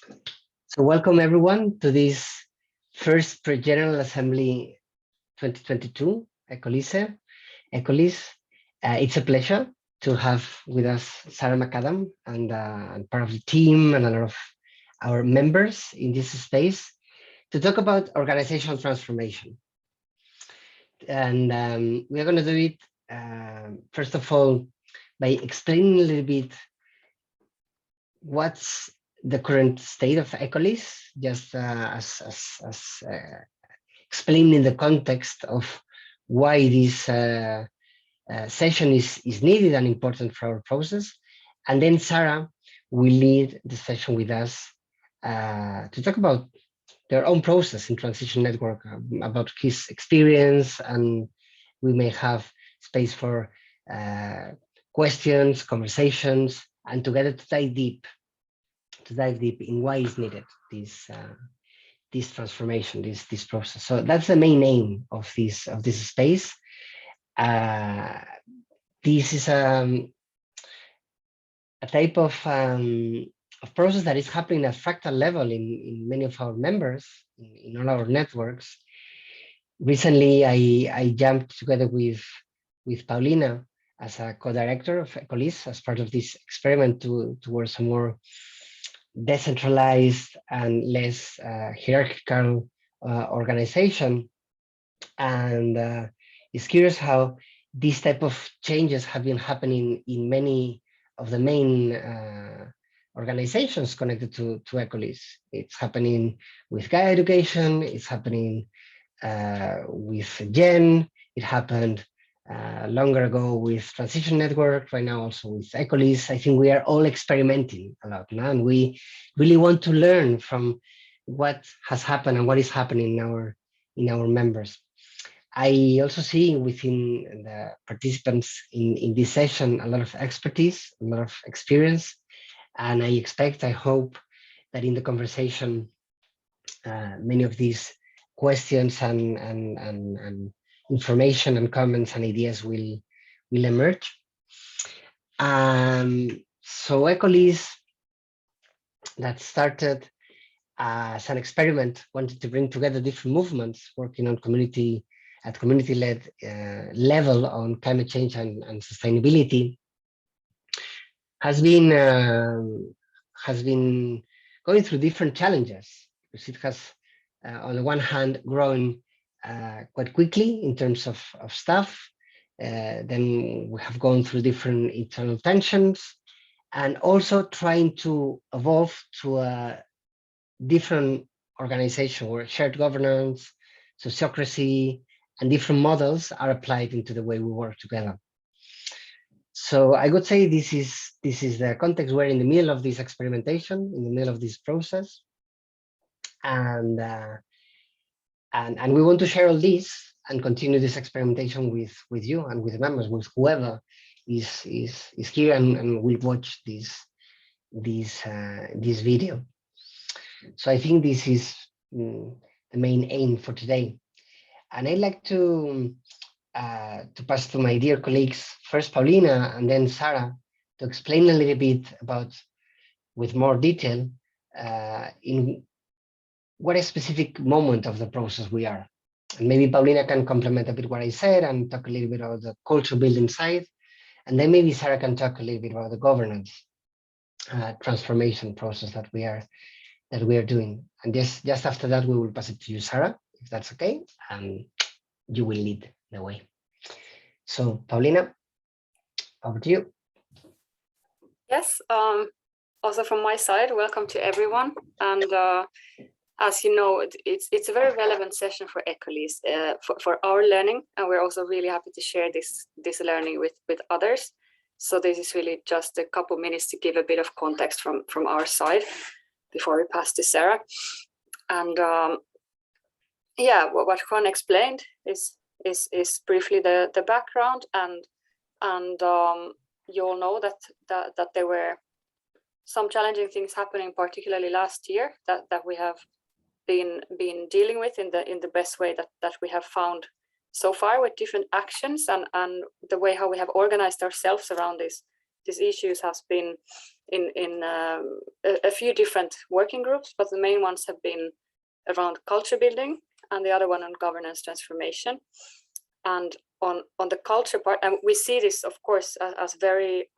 So welcome everyone to this first pre-general assembly 2022, ECOLISE. ECOLISE. It's a pleasure to have with us Sarah McAdam and part of the team and a lot of our members in this space to talk about organizational transformation. And we are going to do it, first of all, by explaining a little bit what's the current state of ECOLISE, just as explaining the context of why this session is needed and important for our process. And then Sarah will lead the session with us to talk about their own process in Transition Network, about his experience, and we may have space for questions, conversations, and together to dive deep in why is needed this transformation, this process. So that's the main aim of this space. This is a type of process that is happening at fractal level in many of our members, in all our networks. Recently, I jumped together with Paulina as a co-director of ECOLISE as part of this experiment towards a more decentralized and less hierarchical organization. And it's curious how these type of changes have been happening in many of the main organizations connected to ECOLISE. It's happening with Gaia Education, it's happening with Gen, it happened longer ago with Transition Network, right now also with ECOLISE. I think we are all experimenting a lot now, and we really want to learn from what has happened and what is happening in our members. I also see within the participants in this session a lot of expertise, a lot of experience, and I hope that in the conversation, many of these questions and information and comments and ideas will emerge. So ECOLISE, that started as an experiment, wanted to bring together different movements working on community-led level on climate change and sustainability, has been going through different challenges, because it has on the one hand grown quite quickly in terms of staff. Then we have gone through different internal tensions, and also trying to evolve to a different organization where shared governance, sociocracy, and different models are applied into the way we work together. So I would say this is the context. We're in the middle of this experimentation, in the middle of this process, and we want to share all this and continue this experimentation with you and with the members, with whoever is here and will watch this video. So I think this is the main aim for today, and I'd like to pass to my dear colleagues, first Paulina and then Sarah, to explain a little bit about, with more detail, in what a specific moment of the process we are. And maybe Paulina can complement a bit what I said and talk a little bit about the culture building side. And then maybe Sarah can talk a little bit about the governance transformation process that we are doing. And just after that, we will pass it to you, Sarah, if that's okay. And you will lead the way. So Paulina, over to you. Yes, also from my side, welcome to everyone. And as you know, it's a very relevant session for ECOLISE, for our learning, and we're also really happy to share this learning with others. So this is really just a couple minutes to give a bit of context from our side before we pass to Sarah. And yeah, what Juan explained is briefly the background, and you all know that there were some challenging things happening, particularly last year, that we have been dealing with in the best way that we have found so far, with different actions, and the way how we have organized ourselves around these issues has been a few different working groups, but the main ones have been around culture building and the other one on governance transformation. And on the culture part, and we see this, of course, as very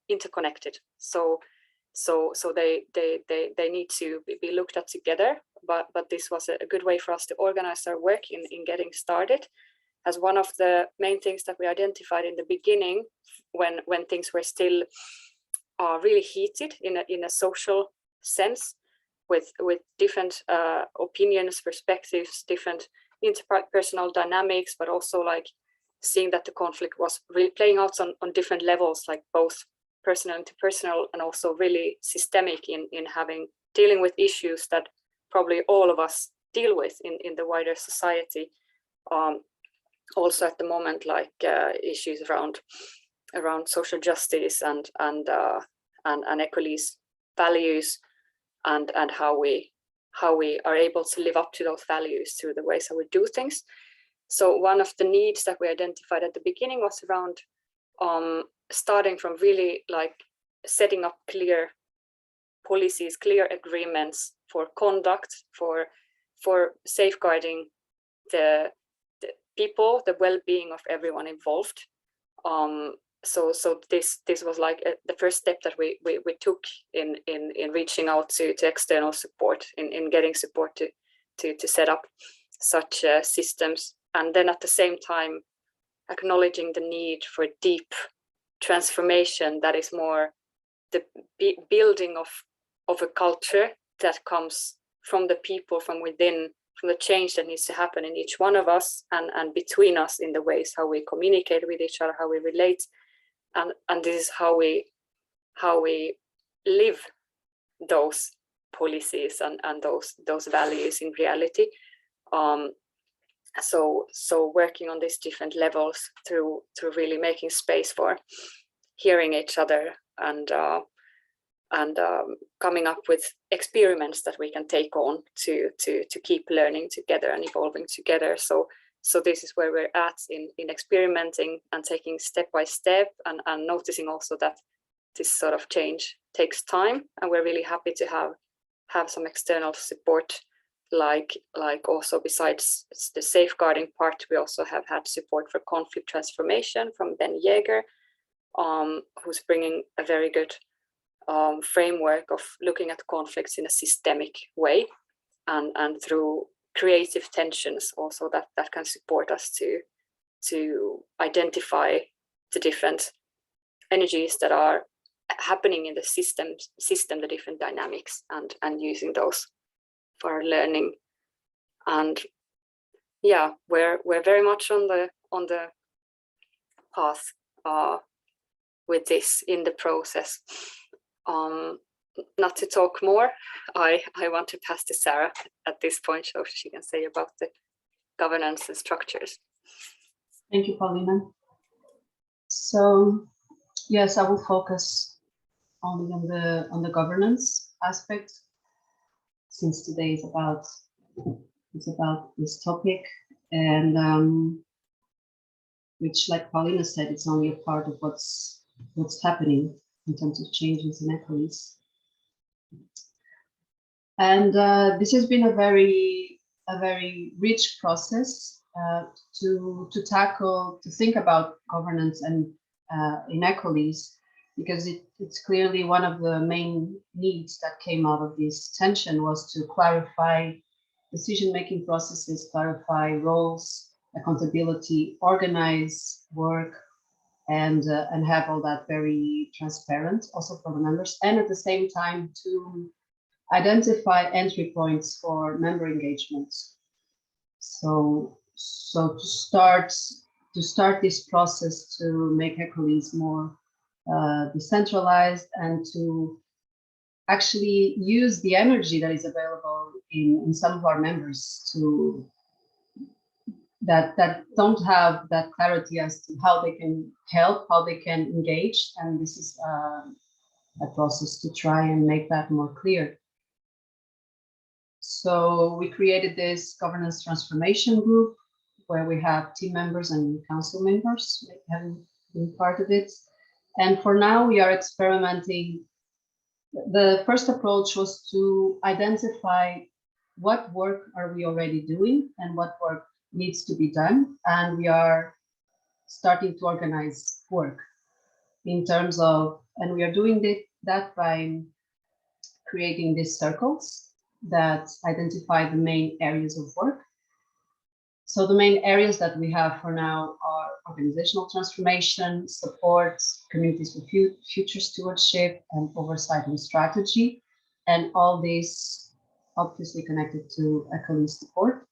interconnected. So they need to be looked at together. But this was a good way for us to organize our work in getting started. As one of the main things that we identified in the beginning, when things were still really heated in a social sense, with different opinions, perspectives, different interpersonal dynamics, but also like seeing that the conflict was really playing out on different levels, like both personal, interpersonal, and also really systemic in dealing with issues that probably all of us deal with in the wider society. Also at the moment, like issues around social justice and ECOLISE values, and how we are able to live up to those values through the ways that we do things. So one of the needs that we identified at the beginning was around starting from really like setting up clear policies, clear agreements for conduct, for safeguarding the people, the well-being of everyone involved. So this was like the first step that we took in reaching out to external support, in getting support to set up such systems, and then at the same time acknowledging the need for deep transformation that is more the building of a culture that comes from the people, from within, from the change that needs to happen in each one of us and between us in the ways how we communicate with each other, how we relate, and this is how we live those policies and those values in reality. So working on these different levels through really making space for hearing each other and coming up with experiments that we can take on to keep learning together and evolving together. So this is where we're at in experimenting and taking step by step, and noticing also that this sort of change takes time, and we're really happy to have some external support, like also besides the safeguarding part, we also have had support for conflict transformation from Ben Yeager, who's bringing a very good framework of looking at conflicts in a systemic way, and through creative tensions also that can support us to identify the different energies that are happening in the system, the different dynamics, and using those for our learning. And yeah, we're very much on the path with this in the process. Not to talk more, I want to pass to Sarah at this point so she can say about the governance and structures. Thank you, Paulina. So yes, I will focus only on the governance aspect, since today is about this topic, and which, like Paulina said, it's only a part of what's happening in terms of changes in ECOLISE. And this has been a very rich process to think about governance and in ECOLISE, because it's clearly one of the main needs that came out of this tension was to clarify decision-making processes, clarify roles, accountability, organize work, and have all that very transparent also for the members, and at the same time to identify entry points for member engagements. So to start this process to make ECOLISE more decentralized, and to actually use the energy that is available in some of our members to that don't have that clarity as to how they can help, how they can engage, and this is a process to try and make that more clear. So we created this governance transformation group where we have team members and council members having been part of it. And for now, we are experimenting The first approach was to identify what work are we already doing and what work needs to be done. And we are starting to organize work in terms of, and we are doing that by creating these circles that identify the main areas of work. So the main areas that we have for now are organizational transformation, support, communities for future stewardship, and oversight and strategy. And all this obviously connected to ECOLISE support.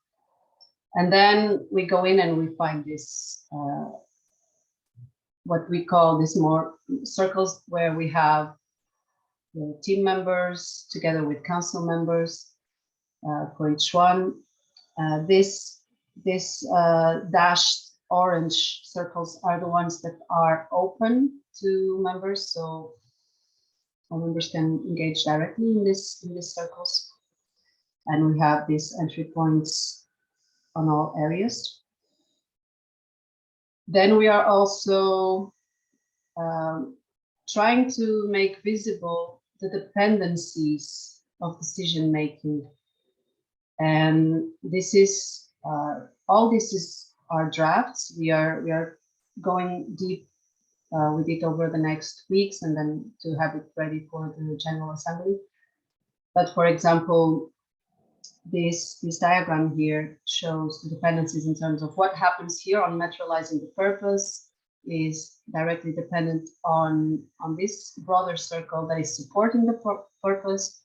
And then we go in and we find this, what we call these more circles where we have the team members together with council members for each one. This dashed orange circles are the ones that are open to members, so all members can engage directly in these circles. And we have these entry points on all areas. Then we are also trying to make visible the dependencies of decision making. And this is all this is our drafts. We are going deep with it over the next weeks and then to have it ready for the General Assembly. But for example, this diagram here shows the dependencies in terms of what happens here on materializing the purpose is directly dependent on this broader circle that is supporting the purpose,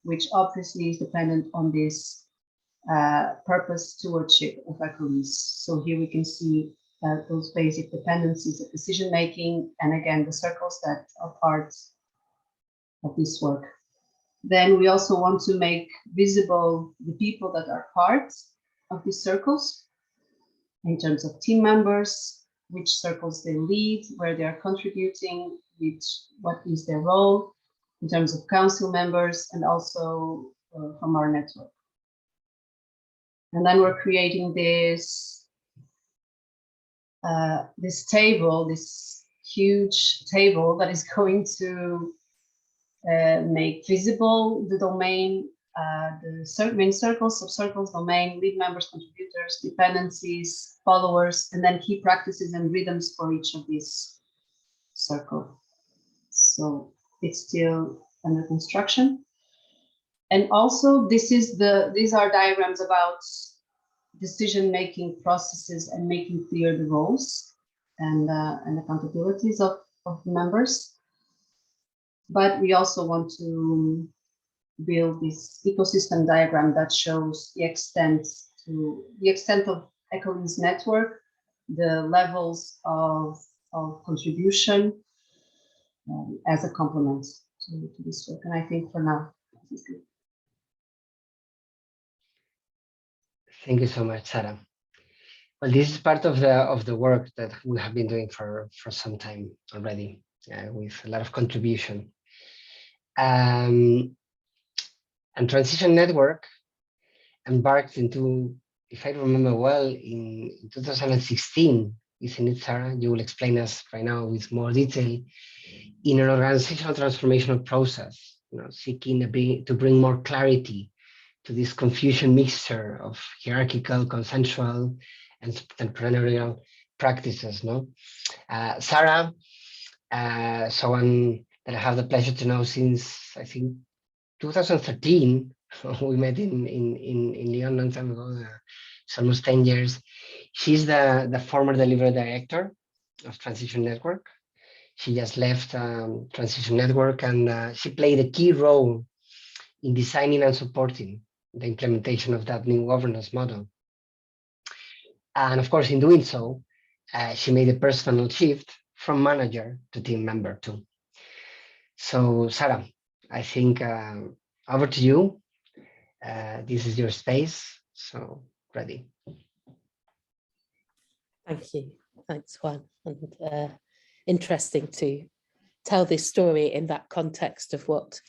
which obviously is dependent on this purpose stewardship of ECOLISE. So here we can see those basic dependencies of decision making, and again the circles that are parts of this work. Then we also want to make visible the people that are parts of these circles in terms of team members, which circles they lead, where they are contributing, what is their role in terms of council members, and also from our network. And then we're creating this table, this huge table that is going to make visible the domain, the main circles, sub-circles, domain, lead members, contributors, dependencies, followers, and then key practices and rhythms for each of these circles. So it's still under construction. And also these are diagrams about decision-making processes and making clear the roles and accountabilities of members. But we also want to build this ecosystem diagram that shows the extent of ECOLISE network, the levels of contribution as a complement to this work. And I think for now, this is good. Thank you so much, Sarah. Well, this is part of the work that we have been doing for some time already, with a lot of contribution. And Transition Network embarked into, if I remember well, in 2016, isn't it, Sarah? You will explain us right now with more detail, in an organizational transformational process, seeking to bring more clarity to this confusion mixture of hierarchical, consensual, and entrepreneurial practices. Sarah, someone that I have the pleasure to know since, I think, 2013, we met in Lyon a long time ago. It's almost 10 years. She's the former delivery director of Transition Network. She just left Transition Network, and she played a key role in designing and supporting the implementation of that new governance model. And of course, in doing so, she made a personal shift from manager to team member too. So Sarah, I think over to you. This is your space, so ready. Thank you. Thanks, Juan. And interesting to tell this story in that context of what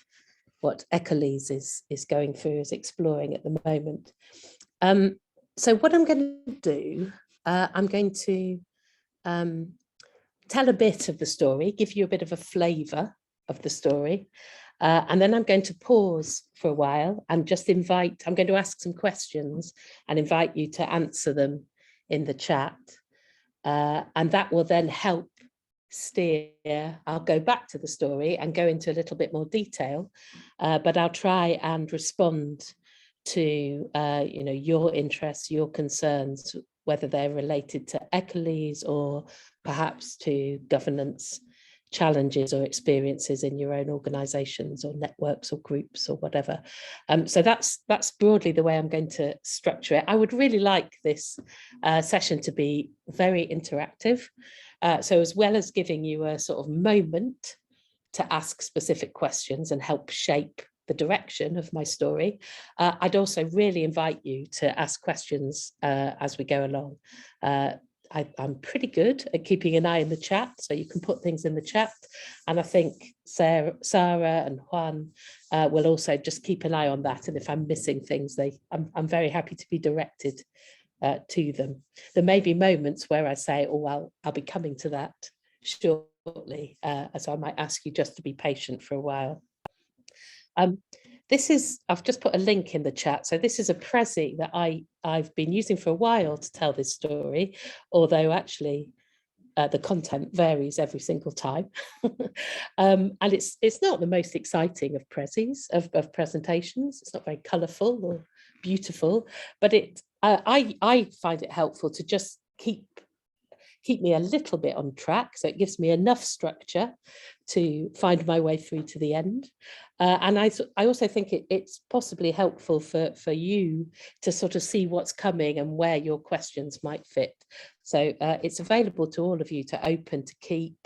ECOLISE is going through, is exploring at the moment. So what I'm going to do, I'm going to tell a bit of the story, give you a bit of a flavour of the story, And then I'm going to pause for a while and just I'm going to ask some questions and invite you to answer them in the chat. And that will then help steer. I'll go back to the story and go into a little bit more detail, but I'll try and respond to your interests, your concerns, whether they're related to ECOLISE or perhaps to governance challenges or experiences in your own organisations or networks or groups or whatever. So that's broadly the way I'm going to structure it. I would really like this session to be very interactive. So as well as giving you a sort of moment to ask specific questions and help shape the direction of my story, I'd also really invite you to ask questions as we go along. I'm pretty good at keeping an eye in the chat, so you can put things in the chat. And I think Sarah and Juan will also just keep an eye on that. And if I'm missing things, I'm very happy to be directed to them. There may be moments where I say, oh, well, I'll be coming to that shortly. So I might ask you just to be patient for a while. I've just put a link in the chat. So this is a Prezi that I've been using for a while to tell this story, although actually the content varies every single time. And it's not the most exciting of Prezis, of presentations. It's not very colourful or beautiful, but I find it helpful to just keep me a little bit on track. So it gives me enough structure to find my way through to the end. And I also think it's possibly helpful for you to sort of see what's coming and where your questions might fit. So it's available to all of you to open, to keep,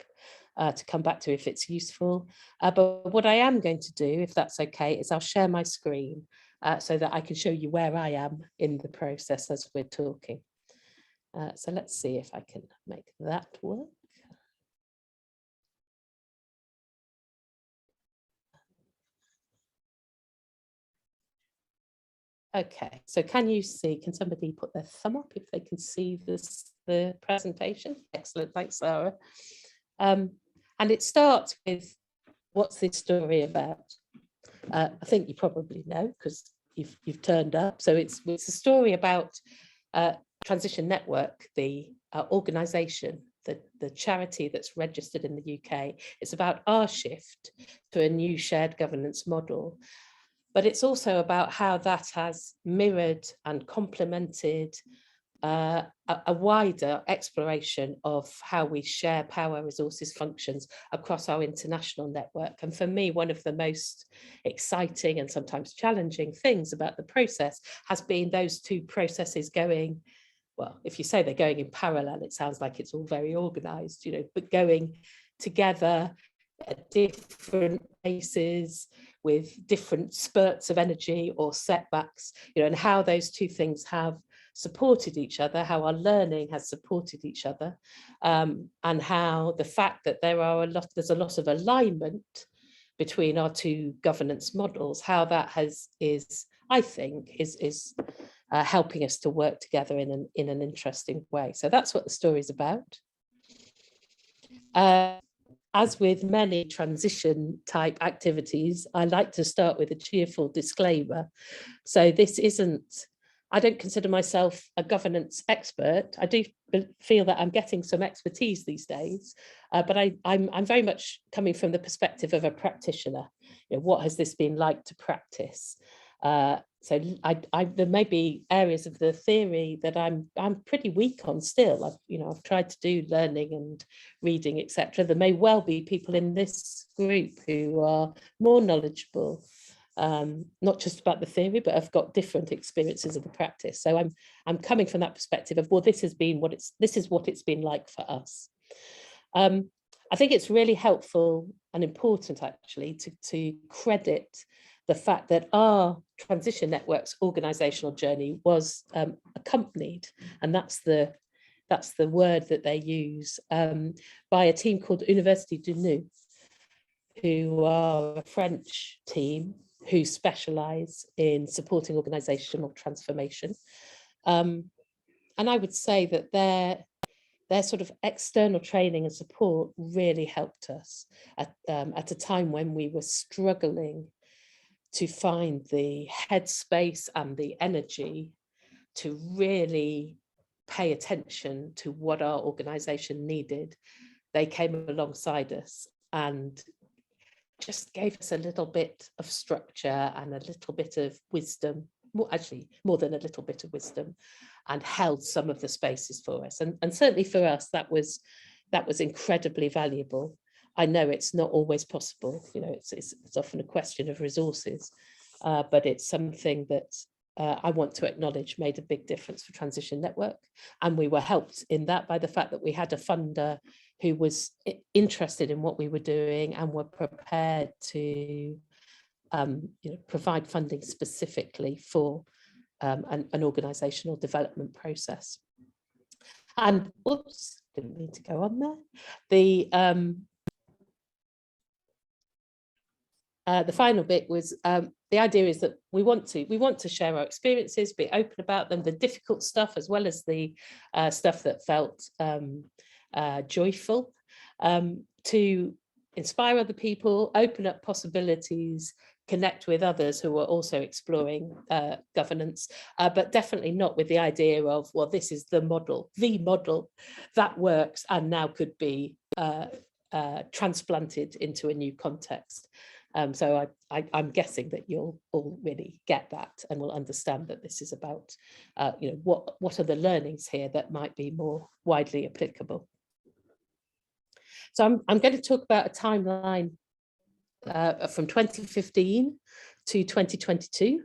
to come back to if it's useful. But what I am going to do, if that's okay, is I'll share my screen so that I can show you where I am in the process as we're talking. So let's see if I can make that work. Okay, so can somebody put their thumb up if they can see the presentation? Excellent, thanks, Sarah. And it starts with, what's this story about? I think you probably know because you've turned up. So it's a story about Transition Network, the organisation, the charity that's registered in the UK. It's about our shift to a new shared governance model. But it's also about how that has mirrored and complemented a wider exploration of how we share power, resources, functions across our international network. And for me, one of the most exciting and sometimes challenging things about the process has been those two processes going, well, if you say they're going in parallel, it sounds like it's all very organized, but going together at different paces with different spurts of energy or setbacks, and how those two things have supported each other, how our learning has supported each other, and how the fact that there's a lot of alignment between our two governance models, how that is helping us to work together in an interesting way. So that's what the story is about. As with many transition type activities, I like to start with a cheerful disclaimer. So I don't consider myself a governance expert. I do feel that I'm getting some expertise these days, but I'm very much coming from the perspective of a practitioner. What has this been like to practice? So there may be areas of the theory that I'm pretty weak on still. I've tried to do learning and reading, etc. There may well be people in this group who are more knowledgeable, not just about the theory, but have got different experiences of the practice. So I'm coming from that perspective of, well, this is what it's been like for us. I think it's really helpful and important actually to credit the fact that our Transition Network's organisational journey was accompanied, and that's the word that they use, by a team called Université de Nou, who are a French team who specialise in supporting organisational transformation. And I would say that their sort of external training and support really helped us at a time when we were struggling to find the headspace and the energy to really pay attention to what our organisation needed. They came alongside us and just gave us a little bit of structure and a little bit of wisdom, actually more than a little bit of wisdom, and held some of the spaces for us. And certainly for us, that was incredibly valuable. I know it's not always possible, you know, it's often a question of resources, but it's something that I want to acknowledge made a big difference for Transition Network. And we were helped in that by the fact that we had a funder who was interested in what we were doing and were prepared to you know, provide funding specifically for an organisational development process. And oops, didn't mean to go on there. The final bit was the idea is that we want to share our experiences, be open about them, the difficult stuff as well as the stuff that felt joyful, to inspire other people, open up possibilities, connect with others who are also exploring governance, but definitely not with the idea of, well, this is the model that works and now could be transplanted into a new context. So I'm guessing that you'll all really get that and will understand that this is about, you know, what are the learnings here that might be more widely applicable. So I'm going to talk about a timeline from 2015 to 2022.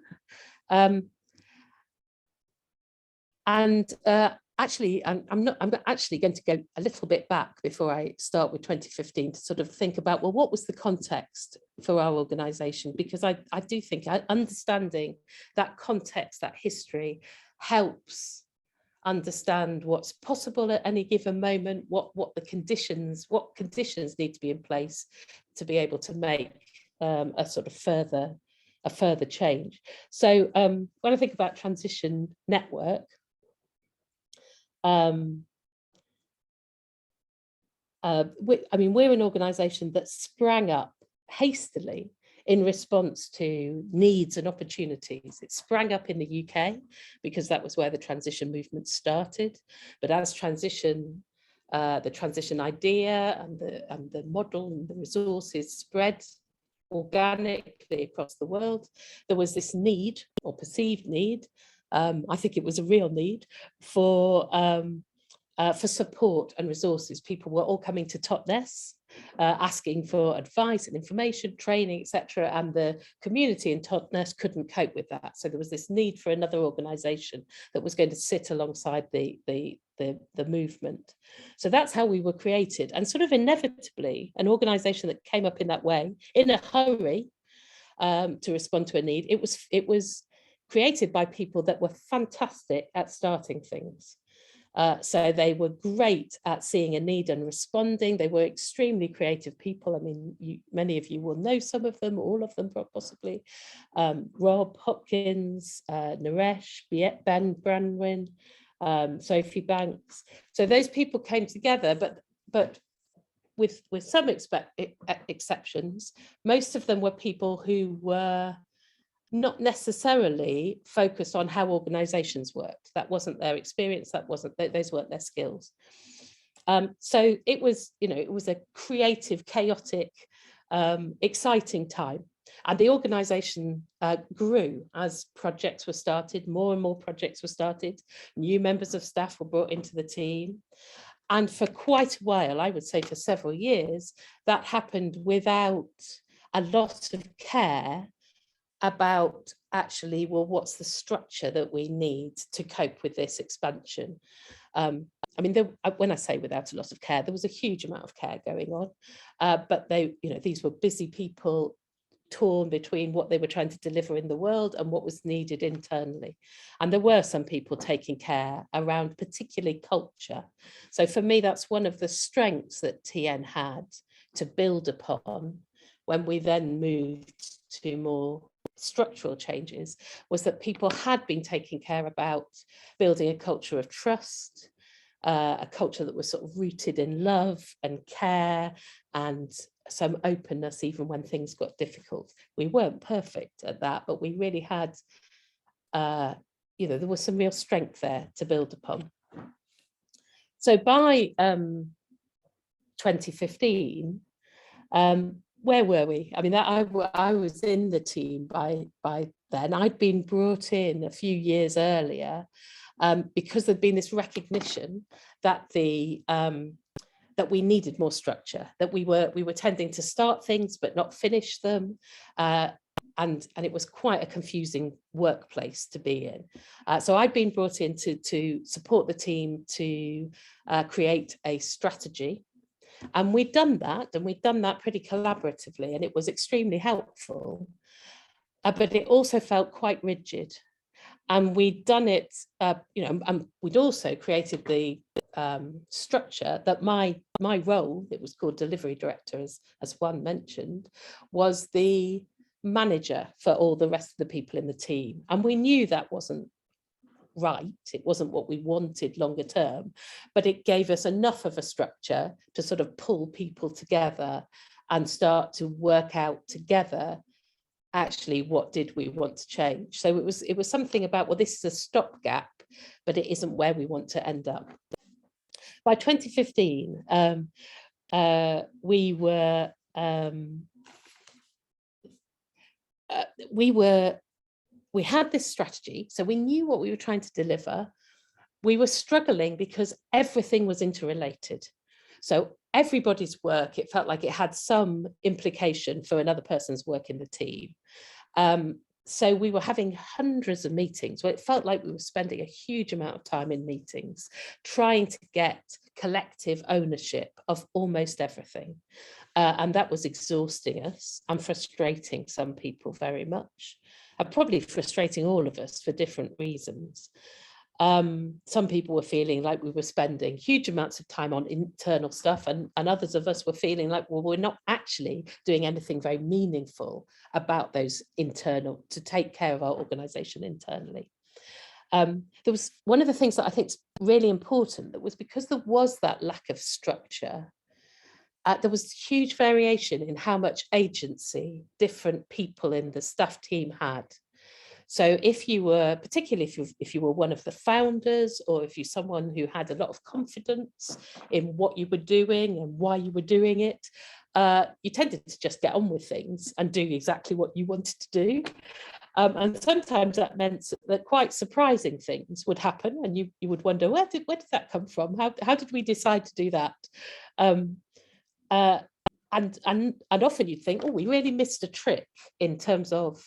Actually, I'm actually going to go a little bit back before I start with 2015 to sort of think about, well, what was the context for our organisation? Because I do think understanding that context, that history, helps understand what's possible at any given moment, what conditions need to be in place to be able to make a sort of further change. So when I think about Transition Network, I mean, we're an organisation that sprang up hastily in response to needs and opportunities. It sprang up in the UK because that was where the transition movement started. But as the transition idea and the model and the resources spread organically across the world, there was this need, or perceived need, I think it was a real need, for support and resources. People were all coming to Totnes, asking for advice and information, training, etc. And the community in Totnes couldn't cope with that. So there was this need for another organisation that was going to sit alongside the movement. So that's how we were created. And sort of inevitably, an organisation that came up in that way, in a hurry, to respond to a need, it was created by people that were fantastic at starting things. So they were great at seeing a need and responding. They were extremely creative people. I mean, many of you will know some of them, all of them possibly. Rob Hopkins, Naresh, Ben Branwyn, Sophie Banks. So those people came together, but with some exceptions, most of them were people who were not necessarily focused on how organizations worked. That wasn't their experience, those weren't their skills. So it was, you know, it was a creative, chaotic, exciting time. And the organization grew as projects were started, more and more projects were started, new members of staff were brought into the team. And for quite a while, I would say for several years, that happened without a lot of care about actually, well, what's the structure that we need to cope with this expansion? I mean, when I say without a lot of care, there was a huge amount of care going on, but these were busy people torn between what they were trying to deliver in the world and what was needed internally. And there were some people taking care around particularly culture. So for me, that's one of the strengths that TN had to build upon when we then moved to more structural changes, was that people had been taking care about building a culture of trust, a culture that was sort of rooted in love and care and some openness even when things got difficult. We weren't perfect at that, but we really had, you know, there was some real strength there to build upon. So by 2015, where were we? I mean, I was in the team by then. I'd been brought in a few years earlier because there'd been this recognition that that we needed more structure, that we were tending to start things but not finish them, and it was quite a confusing workplace to be in. So I'd been brought in to support the team to create a strategy. And we'd done that, and we'd done that pretty collaboratively, and it was extremely helpful. But it also felt quite rigid. And we'd done it, you know, and we'd also created the structure that my role, it was called delivery director, as one mentioned, was the manager for all the rest of the people in the team. And we knew that wasn't right, it wasn't what we wanted longer term, but it gave us enough of a structure to sort of pull people together and start to work out together actually what did we want to change. So it was something about, well, this is a stopgap, but it isn't where we want to end up. By 2015, we had this strategy, so we knew what we were trying to deliver. We were struggling because everything was interrelated. So everybody's work, it felt like it had some implication for another person's work in the team. So we were having hundreds of meetings where it felt like we were spending a huge amount of time in meetings, trying to get collective ownership of almost everything. And that was exhausting us and frustrating some people very much, and probably frustrating all of us for different reasons. Some people were feeling like we were spending huge amounts of time on internal stuff, and others of us were feeling like, well, we're not actually doing anything very meaningful about those internal, to take care of our organisation internally. There was one of the things that I think is really important, that was because there was that lack of structure, there was huge variation in how much agency different people in the staff team had. So if you were, particularly if you were one of the founders, or if you're someone who had a lot of confidence in what you were doing and why you were doing it, you tended to just get on with things and do exactly what you wanted to do. And sometimes that meant that quite surprising things would happen, and you would wonder, where did that come from? How did we decide to do that? And often you'd think, oh, we really missed a trick in terms of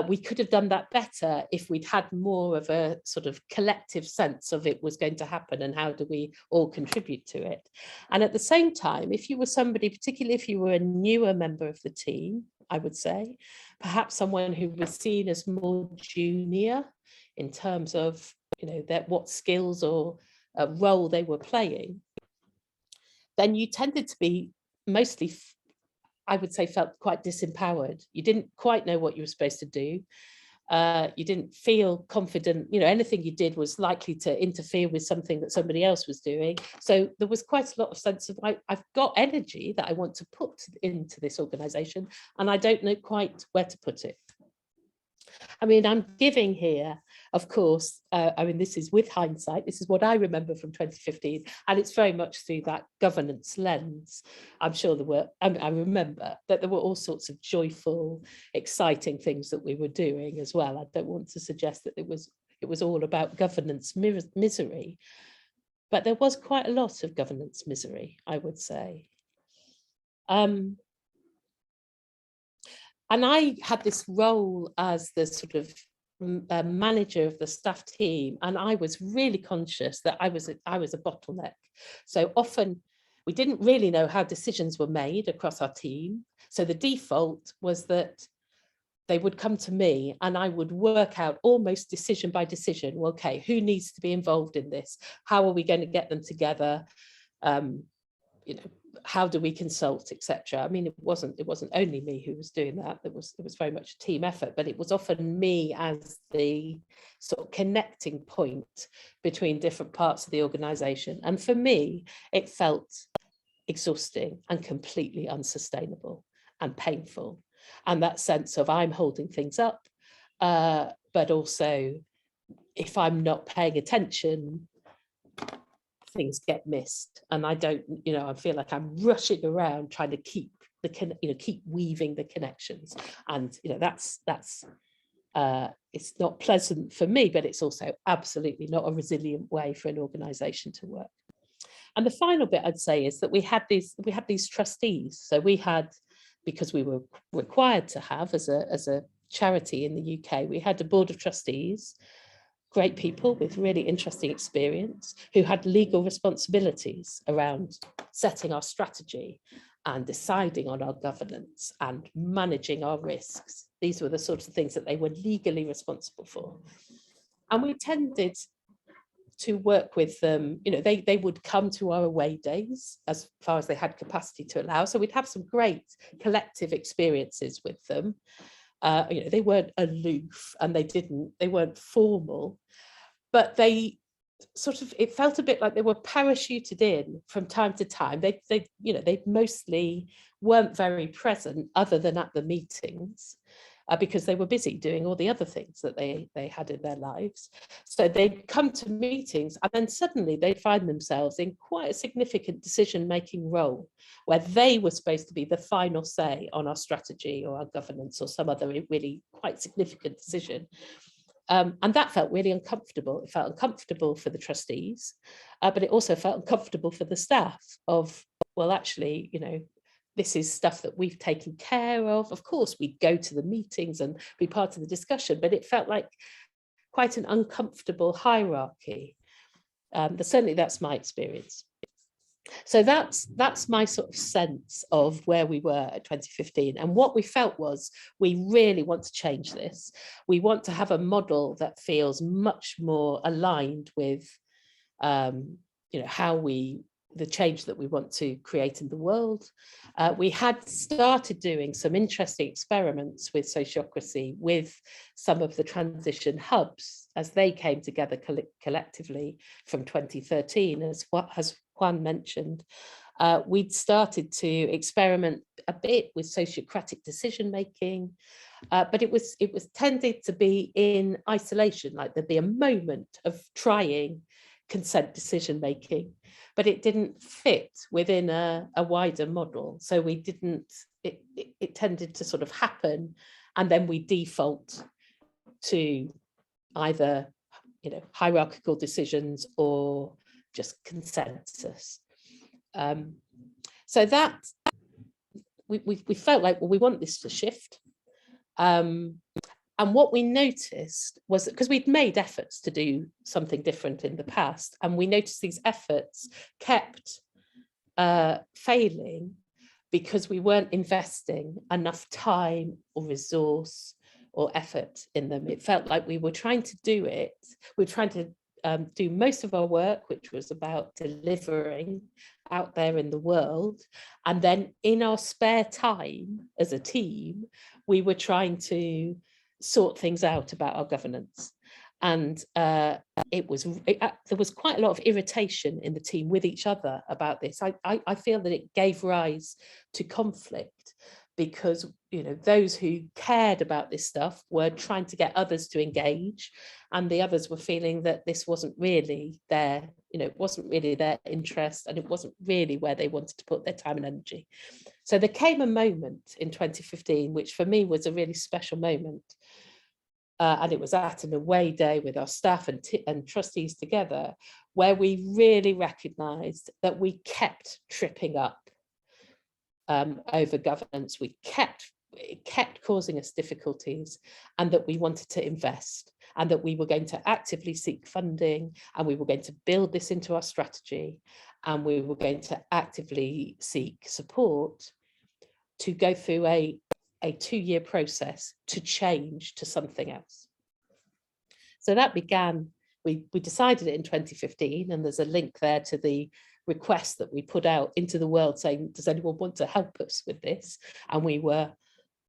we could have done that better if we'd had more of a sort of collective sense of it was going to happen and how do we all contribute to it. And at the same time, if you were somebody, particularly if you were a newer member of the team, I would say, perhaps someone who was seen as more junior in terms of, you know, what skills or role they were playing, then you tended to be mostly, I would say, felt quite disempowered. You didn't quite know what you were supposed to do. You didn't feel confident. You know, anything you did was likely to interfere with something that somebody else was doing. So there was quite a lot of sense of, I've got energy that I want to put into this organisation, and I don't know quite where to put it. I mean, I'm giving here, of course, I mean, this is with hindsight, this is what I remember from 2015, and it's very much through that governance lens. I'm sure there were, I remember that there were all sorts of joyful, exciting things that we were doing as well. I don't want to suggest that it was all about governance misery, but there was quite a lot of governance misery, I would say. And I had this role as the sort of manager of the staff team, and I was really conscious that I was a bottleneck. So often we didn't really know how decisions were made across our team. So the default was that they would come to me and I would work out almost decision by decision. Well, okay, who needs to be involved in this? How are we going to get them together? You know, how do we consult, etc. I mean, it wasn't only me who was doing that. It was very much a team effort, but it was often me as the sort of connecting point between different parts of the organisation. And for me, it felt exhausting and completely unsustainable and painful. And that sense of I'm holding things up, but also if I'm not paying attention, things get missed, and I don't, I feel like I'm rushing around trying to keep keep weaving the connections, and that's it's not pleasant for me, but it's also absolutely not a resilient way for an organisation to work. And the final bit I'd say is that we had these trustees. So we had, because we were required to have as a charity in the UK, we had a board of trustees, great people with really interesting experience, who had legal responsibilities around setting our strategy and deciding on our governance and managing our risks. These were the sorts of things that they were legally responsible for. And we tended to work with them, they would come to our away days as far as they had capacity to allow. So we'd have some great collective experiences with them. They weren't aloof and they weren't formal, but they sort of, it felt a bit like they were parachuted in from time to time. They mostly weren't very present other than at the meetings, because they were busy doing all the other things that they had in their lives. So they'd come to meetings and then suddenly they'd find themselves in quite a significant decision-making role where they were supposed to be the final say on our strategy or our governance or some other really quite significant decision. And that felt really uncomfortable. It felt uncomfortable for the trustees, but it also felt uncomfortable for the staff of, well, actually, this is stuff that we've taken care of. Of course, we'd go to the meetings and be part of the discussion, but it felt like quite an uncomfortable hierarchy. Certainly that's my experience. So that's my sort of sense of where we were at 2015. And what we felt was, we really want to change this. We want to have a model that feels much more aligned with the change that we want to create in the world. We had started doing some interesting experiments with sociocracy, with some of the transition hubs as they came together collectively from 2013, as Juan mentioned. We'd started to experiment a bit with sociocratic decision making, but it was tended to be in isolation, like there'd be a moment of trying consent decision making, but it didn't fit within a wider model. So we didn't, it tended to sort of happen, and then we default to either hierarchical decisions or just consensus. So that we felt like, well, we want this to shift. And what we noticed was, because we'd made efforts to do something different in the past, and we noticed these efforts kept failing because we weren't investing enough time or resource or effort in them. It felt like we were trying to do it. We were trying to do most of our work, which was about delivering out there in the world. And then in our spare time as a team, we were trying to sort things out about our governance. And there was quite a lot of irritation in the team with each other about this. I feel that it gave rise to conflict, because those who cared about this stuff were trying to get others to engage, and the others were feeling that this wasn't really their, it wasn't really their interest, and it wasn't really where they wanted to put their time and energy. So there came a moment in 2015, which for me was a really special moment. And it was at an away day with our staff and trustees together, where we really recognised that we kept tripping up over governance. It kept causing us difficulties, and that we wanted to invest, and that we were going to actively seek funding, and we were going to build this into our strategy, and we were going to actively seek support to go through a 2-year process to change to something else. So that began, we decided it in 2015, and there's a link there to the request that we put out into the world saying, does anyone want to help us with this? And we were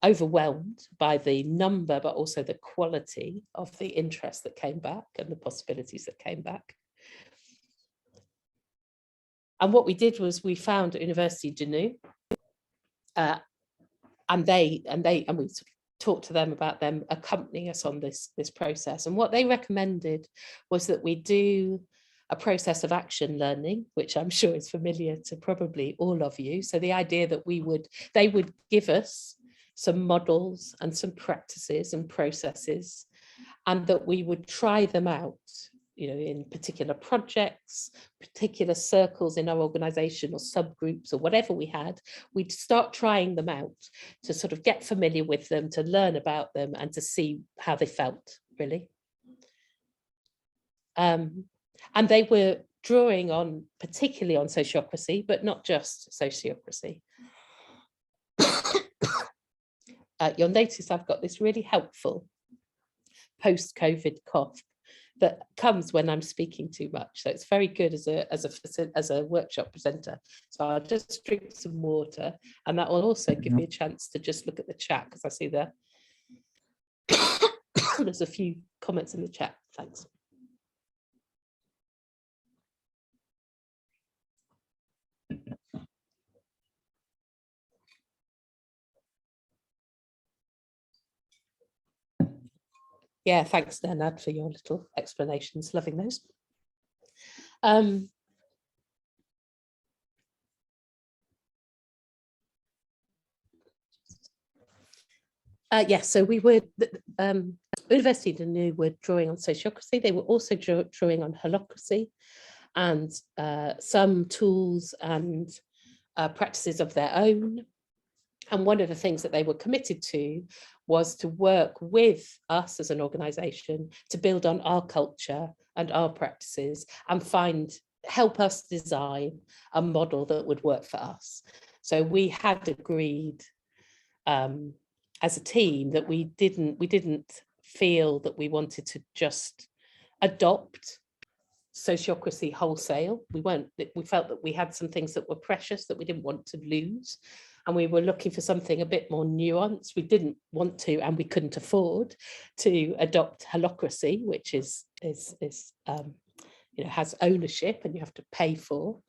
overwhelmed by the number, but also the quality of the interest that came back and the possibilities that came back. And what we did was we found at University de Nuit, and we talked to them about them accompanying us on this process. And what they recommended was that we do a process of action learning, which I'm sure is familiar to probably all of you. So the idea that they would give us some models and some practices and processes, and that we would try them out, you know, in particular projects, particular circles in our organisation or subgroups or whatever we had. We'd start trying them out to sort of get familiar with them, to learn about them and to see how they felt, really. And they were drawing on, particularly on sociocracy, but not just sociocracy. You'll notice I've got this really helpful post-COVID cough that comes when I'm speaking too much. So it's very good as a workshop presenter. So I'll just drink some water, and that will also give me a chance to just look at the chat, because I see there's a few comments in the chat. Thanks. Yeah, thanks, Nernad, for your little explanations. Loving those. Yes, so we were, University de Nuit were drawing on sociocracy. They were also drawing on holacracy and some tools and practices of their own. And one of the things that they were committed to was to work with us as an organisation to build on our culture and our practices and help us design a model that would work for us. So we had agreed as a team that we didn't feel that we wanted to just adopt sociocracy wholesale. We felt that we had some things that were precious that we didn't want to lose. And we were looking for something a bit more nuanced. We didn't want to, and we couldn't afford to adopt holacracy, which is you know, has ownership and you have to pay for.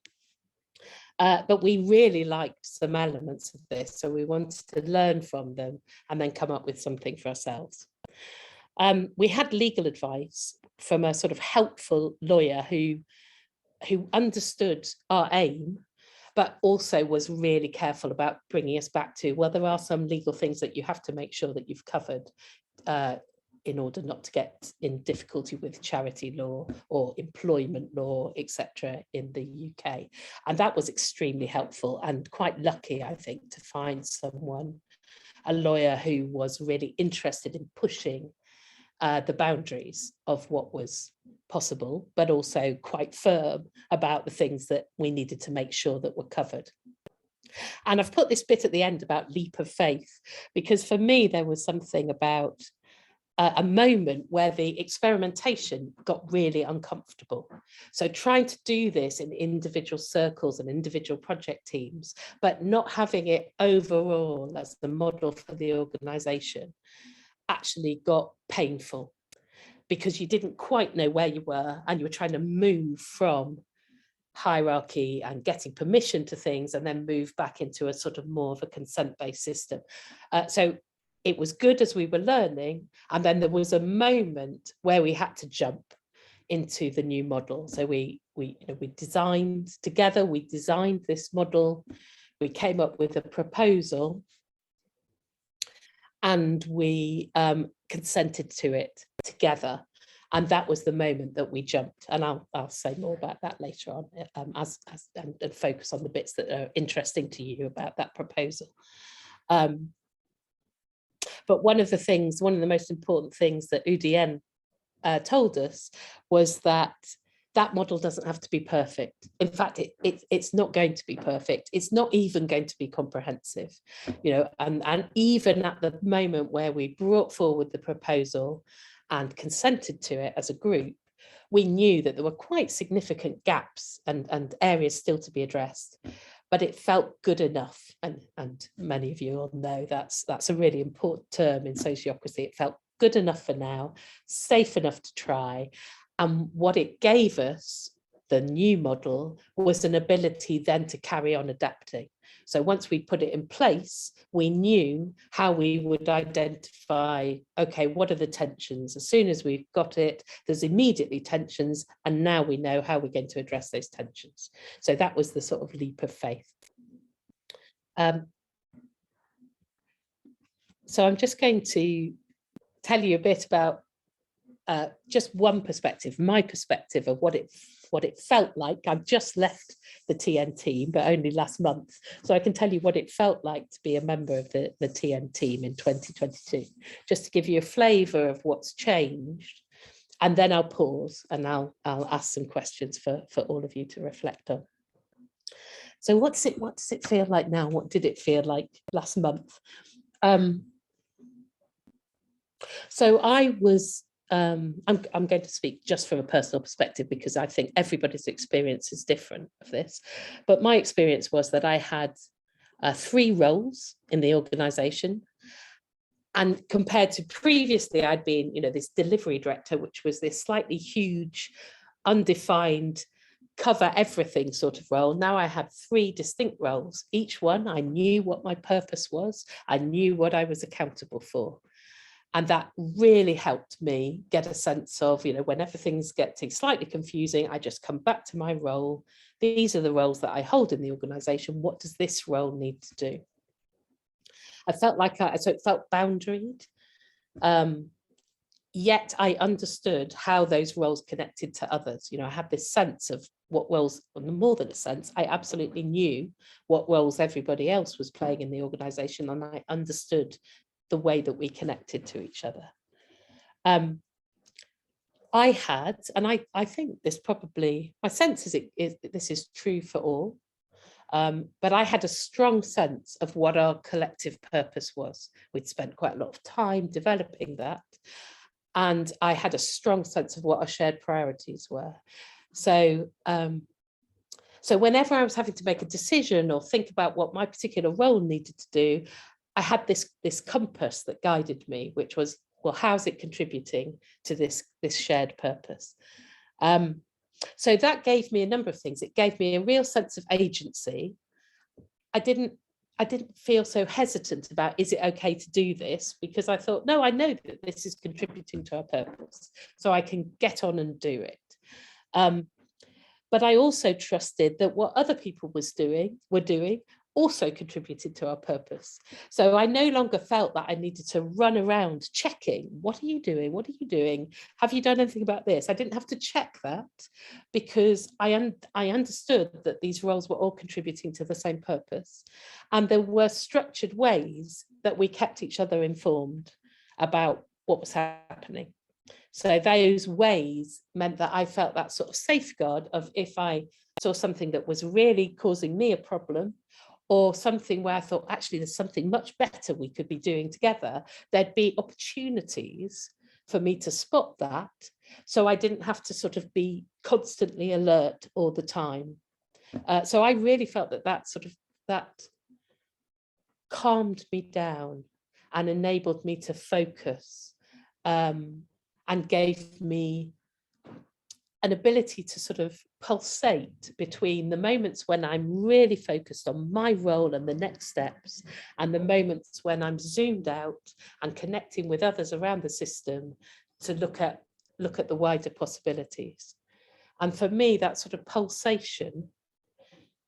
But we really liked some elements of this, so we wanted to learn from them and then come up with something for ourselves. We had legal advice from a sort of helpful lawyer who understood our aim, but also was really careful about bringing us back to, well, there are some legal things that you have to make sure that you've covered in order not to get in difficulty with charity law or employment law, etc. in the UK. And that was extremely helpful and quite lucky, I think, to find a lawyer who was really interested in pushing the boundaries of what was possible, but also quite firm about the things that we needed to make sure that were covered. And I've put this bit at the end about leap of faith, because for me, there was something about a moment where the experimentation got really uncomfortable. So trying to do this in individual circles and individual project teams, but not having it overall as the model for the organisation actually got painful, because you didn't quite know where you were and you were trying to move from hierarchy and getting permission to things and then move back into a sort of more of a consent-based system. So it was good as we were learning, and then there was a moment where we had to jump into the new model. So we designed together, we designed this model, we came up with a proposal, and we consented to it together. And that was the moment that we jumped. And I'll say more about that later on and focus on the bits that are interesting to you about that proposal. But one of the most important things that UDN told us was that model doesn't have to be perfect. In fact, it's not going to be perfect. It's not even going to be comprehensive, you know, and even at the moment where we brought forward the proposal and consented to it as a group, we knew that there were quite significant gaps and areas still to be addressed, but it felt good enough. And many of you all know that's a really important term in sociocracy. It felt good enough for now, safe enough to try. And what it gave us, the new model, was an ability then to carry on adapting. So once we put it in place, we knew how we would identify, okay, what are the tensions? As soon as we've got it, there's immediately tensions, and now we know how we're going to address those tensions. So that was the sort of leap of faith. So I'm just going to tell you a bit about just one perspective, my perspective of what it felt like. I've just left the TN team, but only last month. So I can tell you what it felt like to be a member of the TN team in 2022, just to give you a flavour of what's changed. And then I'll pause and I'll ask some questions for all of you to reflect on. So what does it feel like now? What did it feel like last month? So I was, I'm going to speak just from a personal perspective, because I think everybody's experience is different of this. But my experience was that I had 3 roles in the organisation. And compared to previously, I'd been, this delivery director, which was this slightly huge, undefined, cover everything sort of role. Now I had 3 distinct roles. Each one, I knew what my purpose was. I knew what I was accountable for. And that really helped me get a sense of, when everything's getting slightly confusing, I just come back to my role. These are the roles that I hold in the organisation. What does this role need to do? I felt like so it felt boundaried. Yet I understood how those roles connected to others. I had this sense of what roles, more than a sense, I absolutely knew what roles everybody else was playing in the organisation, and I understood the way that we connected to each other. I had, and I think this probably, my sense is this is true for all, but I had a strong sense of what our collective purpose was. We'd spent quite a lot of time developing that, and I had a strong sense of what our shared priorities were. So, so whenever I was having to make a decision or think about what my particular role needed to do, I had this compass that guided me, which was, well, how's it contributing to this shared purpose? So that gave me a number of things. It gave me a real sense of agency. I didn't feel so hesitant about, is it okay to do this? Because I thought, no, I know that this is contributing to our purpose, so I can get on and do it. But I also trusted that what other people were doing also contributed to our purpose. So I no longer felt that I needed to run around checking, what are you doing? What are you doing? Have you done anything about this? I didn't have to check that, because I understood that these roles were all contributing to the same purpose. And there were structured ways that we kept each other informed about what was happening. So those ways meant that I felt that sort of safeguard of, if I saw something that was really causing me a problem, or something where I thought, actually, there's something much better we could be doing together, there'd be opportunities for me to spot that. So I didn't have to sort of be constantly alert all the time. So I really felt that calmed me down and enabled me to focus, and gave me an ability to sort of pulsate between the moments when I'm really focused on my role and the next steps, and the moments when I'm zoomed out and connecting with others around the system to look at the wider possibilities. And for me, that sort of pulsation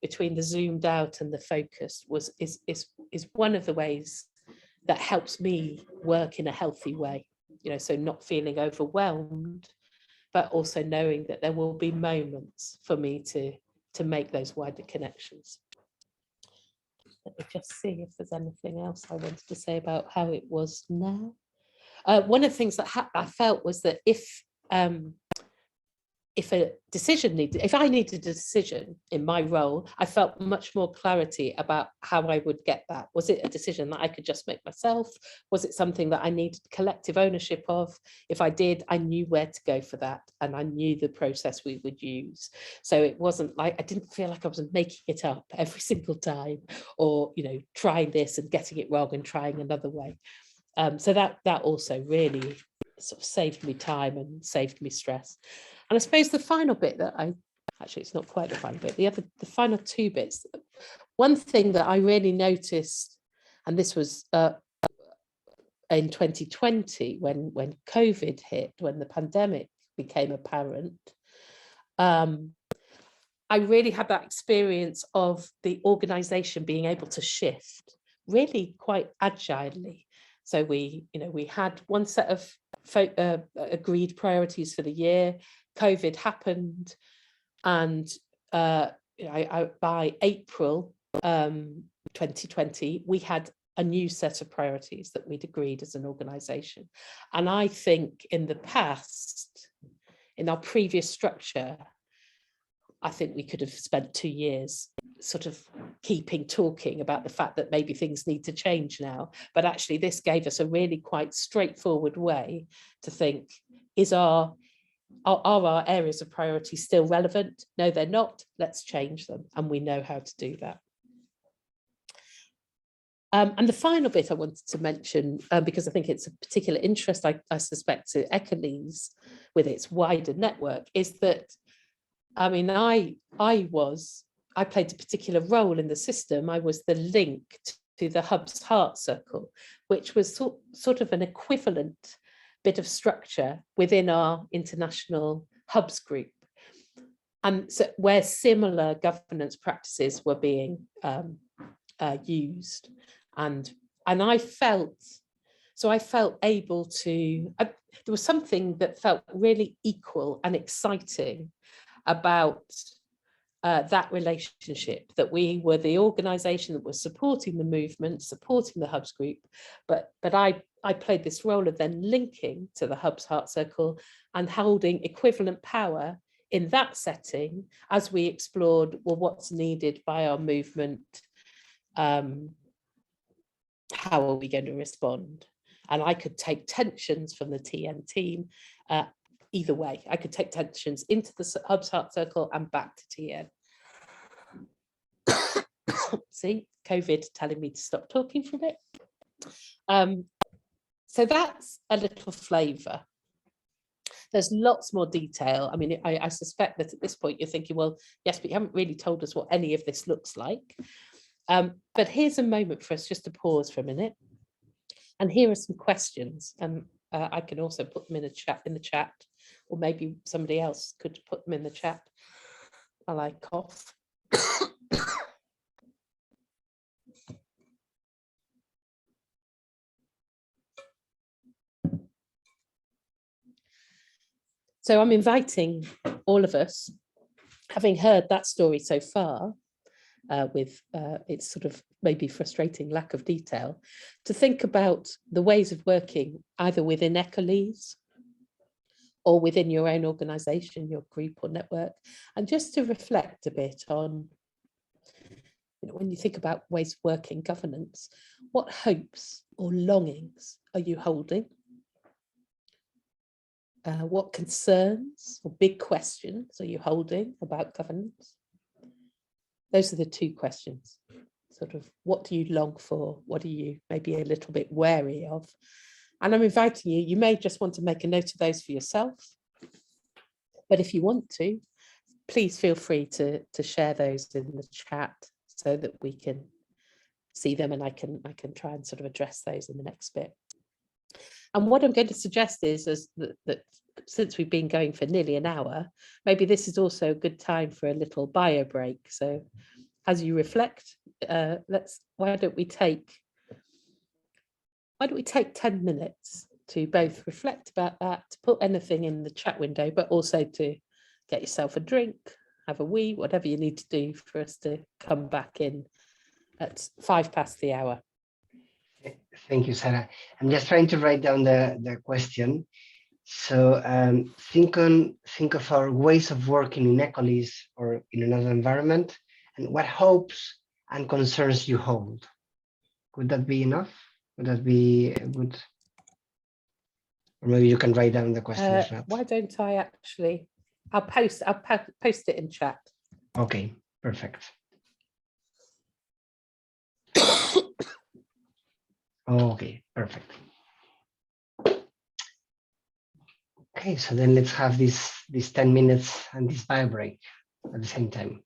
between the zoomed out and the focused is one of the ways that helps me work in a healthy way. So not feeling overwhelmed, but also knowing that there will be moments for me to make those wider connections. Let me just see if there's anything else I wanted to say about how it was now. One of the things that I felt was that if if a decision needed, if I needed a decision in my role, I felt much more clarity about how I would get that. Was it a decision that I could just make myself? Was it something that I needed collective ownership of? If I did, I knew where to go for that, and I knew the process we would use. So it wasn't like, I didn't feel like I was making it up every single time, or, you know, trying this and getting it wrong and trying another way. So that also really sort of saved me time and saved me stress. And I suppose the final bit that actually, it's not quite the final bit, the final two bits. One thing that I really noticed, and this was in 2020, when COVID hit, when the pandemic became apparent, I really had that experience of the organisation being able to shift really quite agilely. So we had one set of agreed priorities for the year. COVID happened, and by April 2020, we had a new set of priorities that we'd agreed as an organisation. And I think in the past, in our previous structure, I think we could have spent 2 years sort of talking about the fact that maybe things need to change now. But actually, this gave us a really quite straightforward way to think, are our areas of priority still relevant? No, they're not. Let's change them. And we know how to do that. And the final bit I wanted to mention, because I think it's a particular interest, I suspect, to ECOLISE with its wider network, is that, I mean, I played a particular role in the system. I was the link to the Hub's Heart Circle, which was sort of an equivalent bit of structure within our international hubs group, and so where similar governance practices were being used, and I felt able to. There was something that felt really equal and exciting about that relationship, that we were the organisation that was supporting the movement, supporting the Hubs group, but I played this role of then linking to the Hubs Heart Circle and holding equivalent power in that setting as we explored, well, what's needed by our movement, how are we going to respond? And I could take tensions from the TN team either way. I could take tensions into the Hubs Heart Circle and back to TN. See, COVID telling me to stop talking for a bit. So that's a little flavour. There's lots more detail. I mean, I suspect that at this point you're thinking, well, yes, but you haven't really told us what any of this looks like. But here's a moment for us just to pause for a minute. And here are some questions. I can also put them in the chat, or maybe somebody else could put them in the chat while I cough. So I'm inviting all of us, having heard that story so far, with its sort of maybe frustrating lack of detail, to think about the ways of working either within ECOLISE or within your own organisation, your group or network, and just to reflect a bit on, when you think about ways of working, governance, what hopes or longings are you holding? What concerns or big questions are you holding about governance? Those are the two questions. Sort of, what do you long for? What are you maybe a little bit wary of? And I'm inviting you, you may just want to make a note of those for yourself. But if you want to, please feel free to share those in the chat so that we can see them, and I can try and sort of address those in the next bit. And what I'm going to suggest is that since we've been going for nearly an hour, maybe this is also a good time for a little bio break. So as you reflect, why don't we take 10 minutes to both reflect about that, to put anything in the chat window, but also to get yourself a drink, have a wee, whatever you need to do for us to come back in at 5 past the hour. Thank you, Sarah. I'm just trying to write down the question. So think of our ways of working in ECOLISE or in another environment, and what hopes and concerns you hold. Would that be enough? Would that be good? Or maybe you can write down the question if not. Why don't I actually? I'll post it in chat. Okay, perfect. Okay, perfect. Okay, so then let's have these 10 minutes and this bio break at the same time.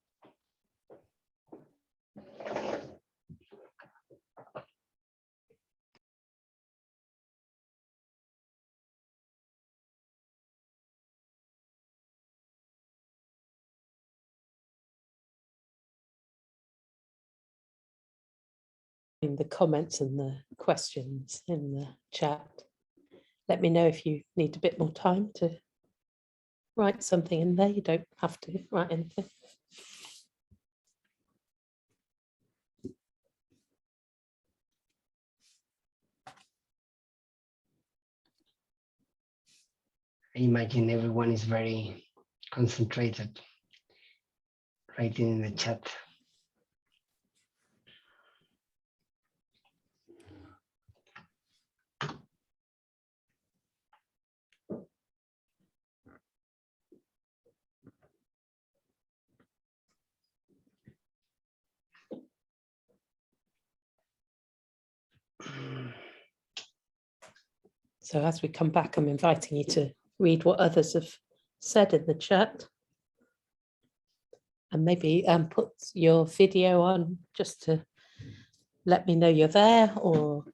In the comments and the questions in the chat. Let me know if you need a bit more time to write something in there. You don't have to write anything. I imagine everyone is very concentrated, writing in the chat. So as we come back, I'm inviting you to read what others have said in the chat. And maybe put your video on just to let me know you're there, or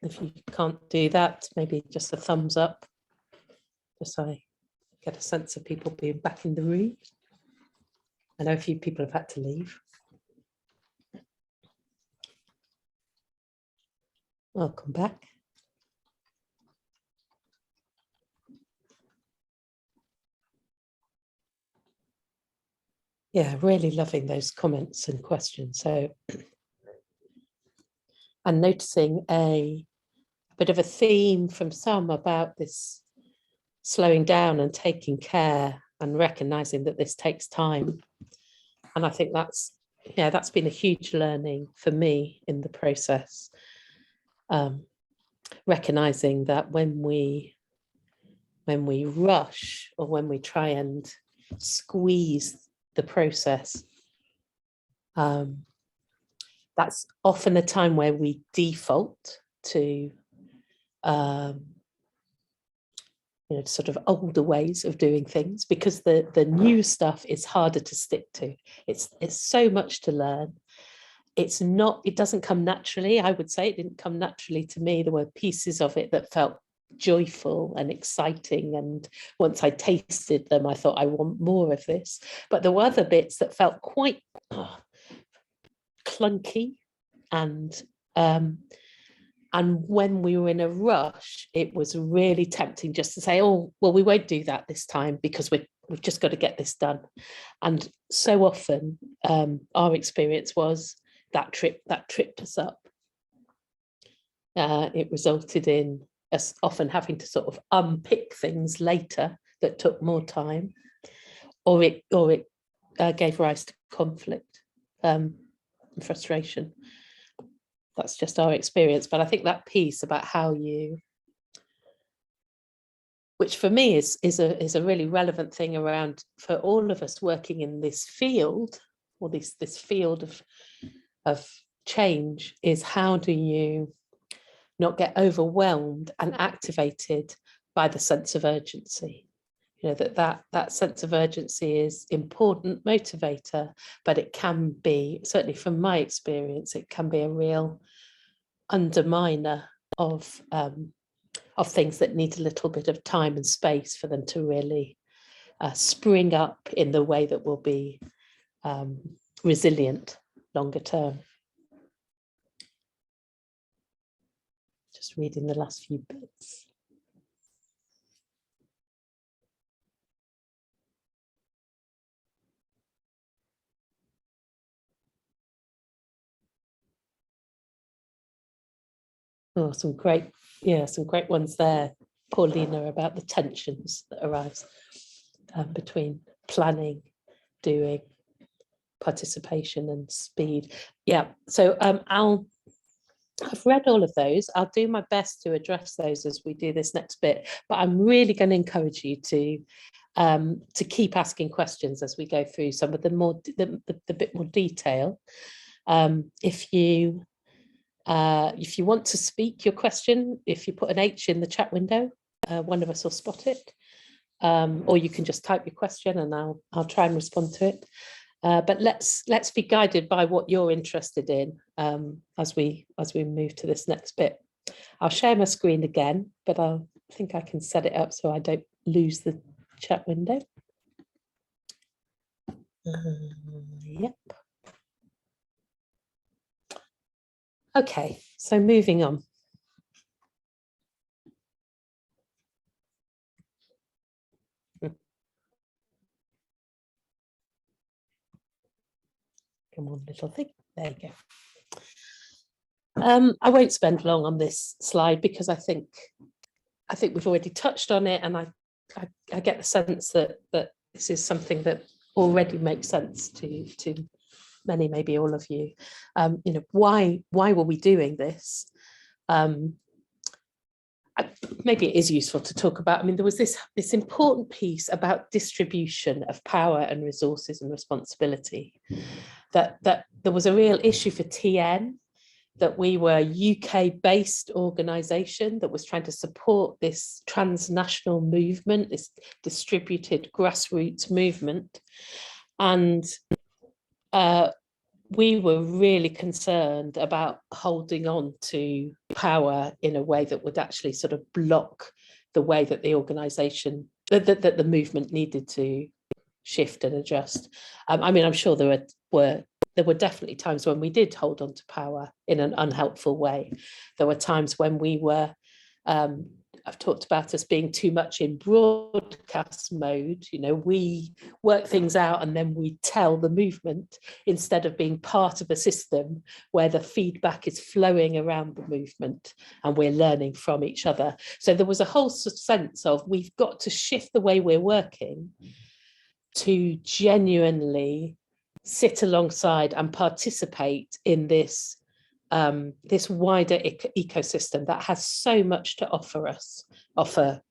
if you can't do that, maybe just a thumbs up, just so I get a sense of people being back in the room. I know a few people have had to leave. Welcome back. Yeah, really loving those comments and questions. So I'm noticing a bit of a theme from some about this slowing down and taking care and recognizing that this takes time. And I think that's been a huge learning for me in the process. Recognizing that when we rush or when we try and squeeze the process, that's often a time where we default to sort of older ways of doing things, because the new stuff is harder to stick to. It's so much to learn. It doesn't come naturally. I would say it didn't come naturally to me. There were pieces of it that felt joyful and exciting, and once I tasted them, I thought, I want more of this. But there were other bits that felt quite clunky, and when we were in a rush, it was really tempting just to say, oh, well, we won't do that this time because we've just got to get this done. And so often our experience was that tripped us up. It resulted in us often having to sort of unpick things later that took more time, or it gave rise to conflict and frustration. That's just our experience. But I think that piece about how you, which for me is a really relevant thing around for all of us working in this field, or this field of change, is how do you not get overwhelmed and activated by the sense of urgency? That sense of urgency is important motivator, but it can be, certainly from my experience, it can be a real underminer of things that need a little bit of time and space for them to really spring up in the way that will be resilient longer term. Just reading the last few bits. Oh, some great ones there. Paulina about the tensions that arise between planning, doing, participation and speed. Yeah, so I've read all of those. I'll do my best to address those as we do this next bit, but I'm really going to encourage you to keep asking questions as we go through some of the bit more detail. If you want to speak your question, if you put an H in the chat window, one of us will spot it, or you can just type your question and I'll try and respond to it. But let's be guided by what you're interested in as we move to this next bit. I'll share my screen again, but I think I can set it up so I don't lose the chat window. Yep. Okay, so moving on. Come on, little thing. There you go. I won't spend long on this slide because I think we've already touched on it, and I get the sense that this is something that already makes sense to many, maybe all of you. You know, why were we doing this? Maybe it is useful to talk about. I mean, there was this important piece about distribution of power and resources and responsibility. That there was a real issue for TN, that we were a UK-based organisation that was trying to support this transnational movement, this distributed grassroots movement. And we were really concerned about holding on to power in a way that would actually sort of block the way that the organisation, that the movement needed to shift and adjust. I mean, I'm sure there were definitely times when we did hold on to power in an unhelpful way. There were times when we were, I've talked about us being too much in broadcast mode. You know, we work things out and then we tell the movement instead of being part of a system where the feedback is flowing around the movement and we're learning from each other. So there was a whole sense of we've got to shift the way we're working to genuinely sit alongside and participate in this this wider ecosystem that has so much to offer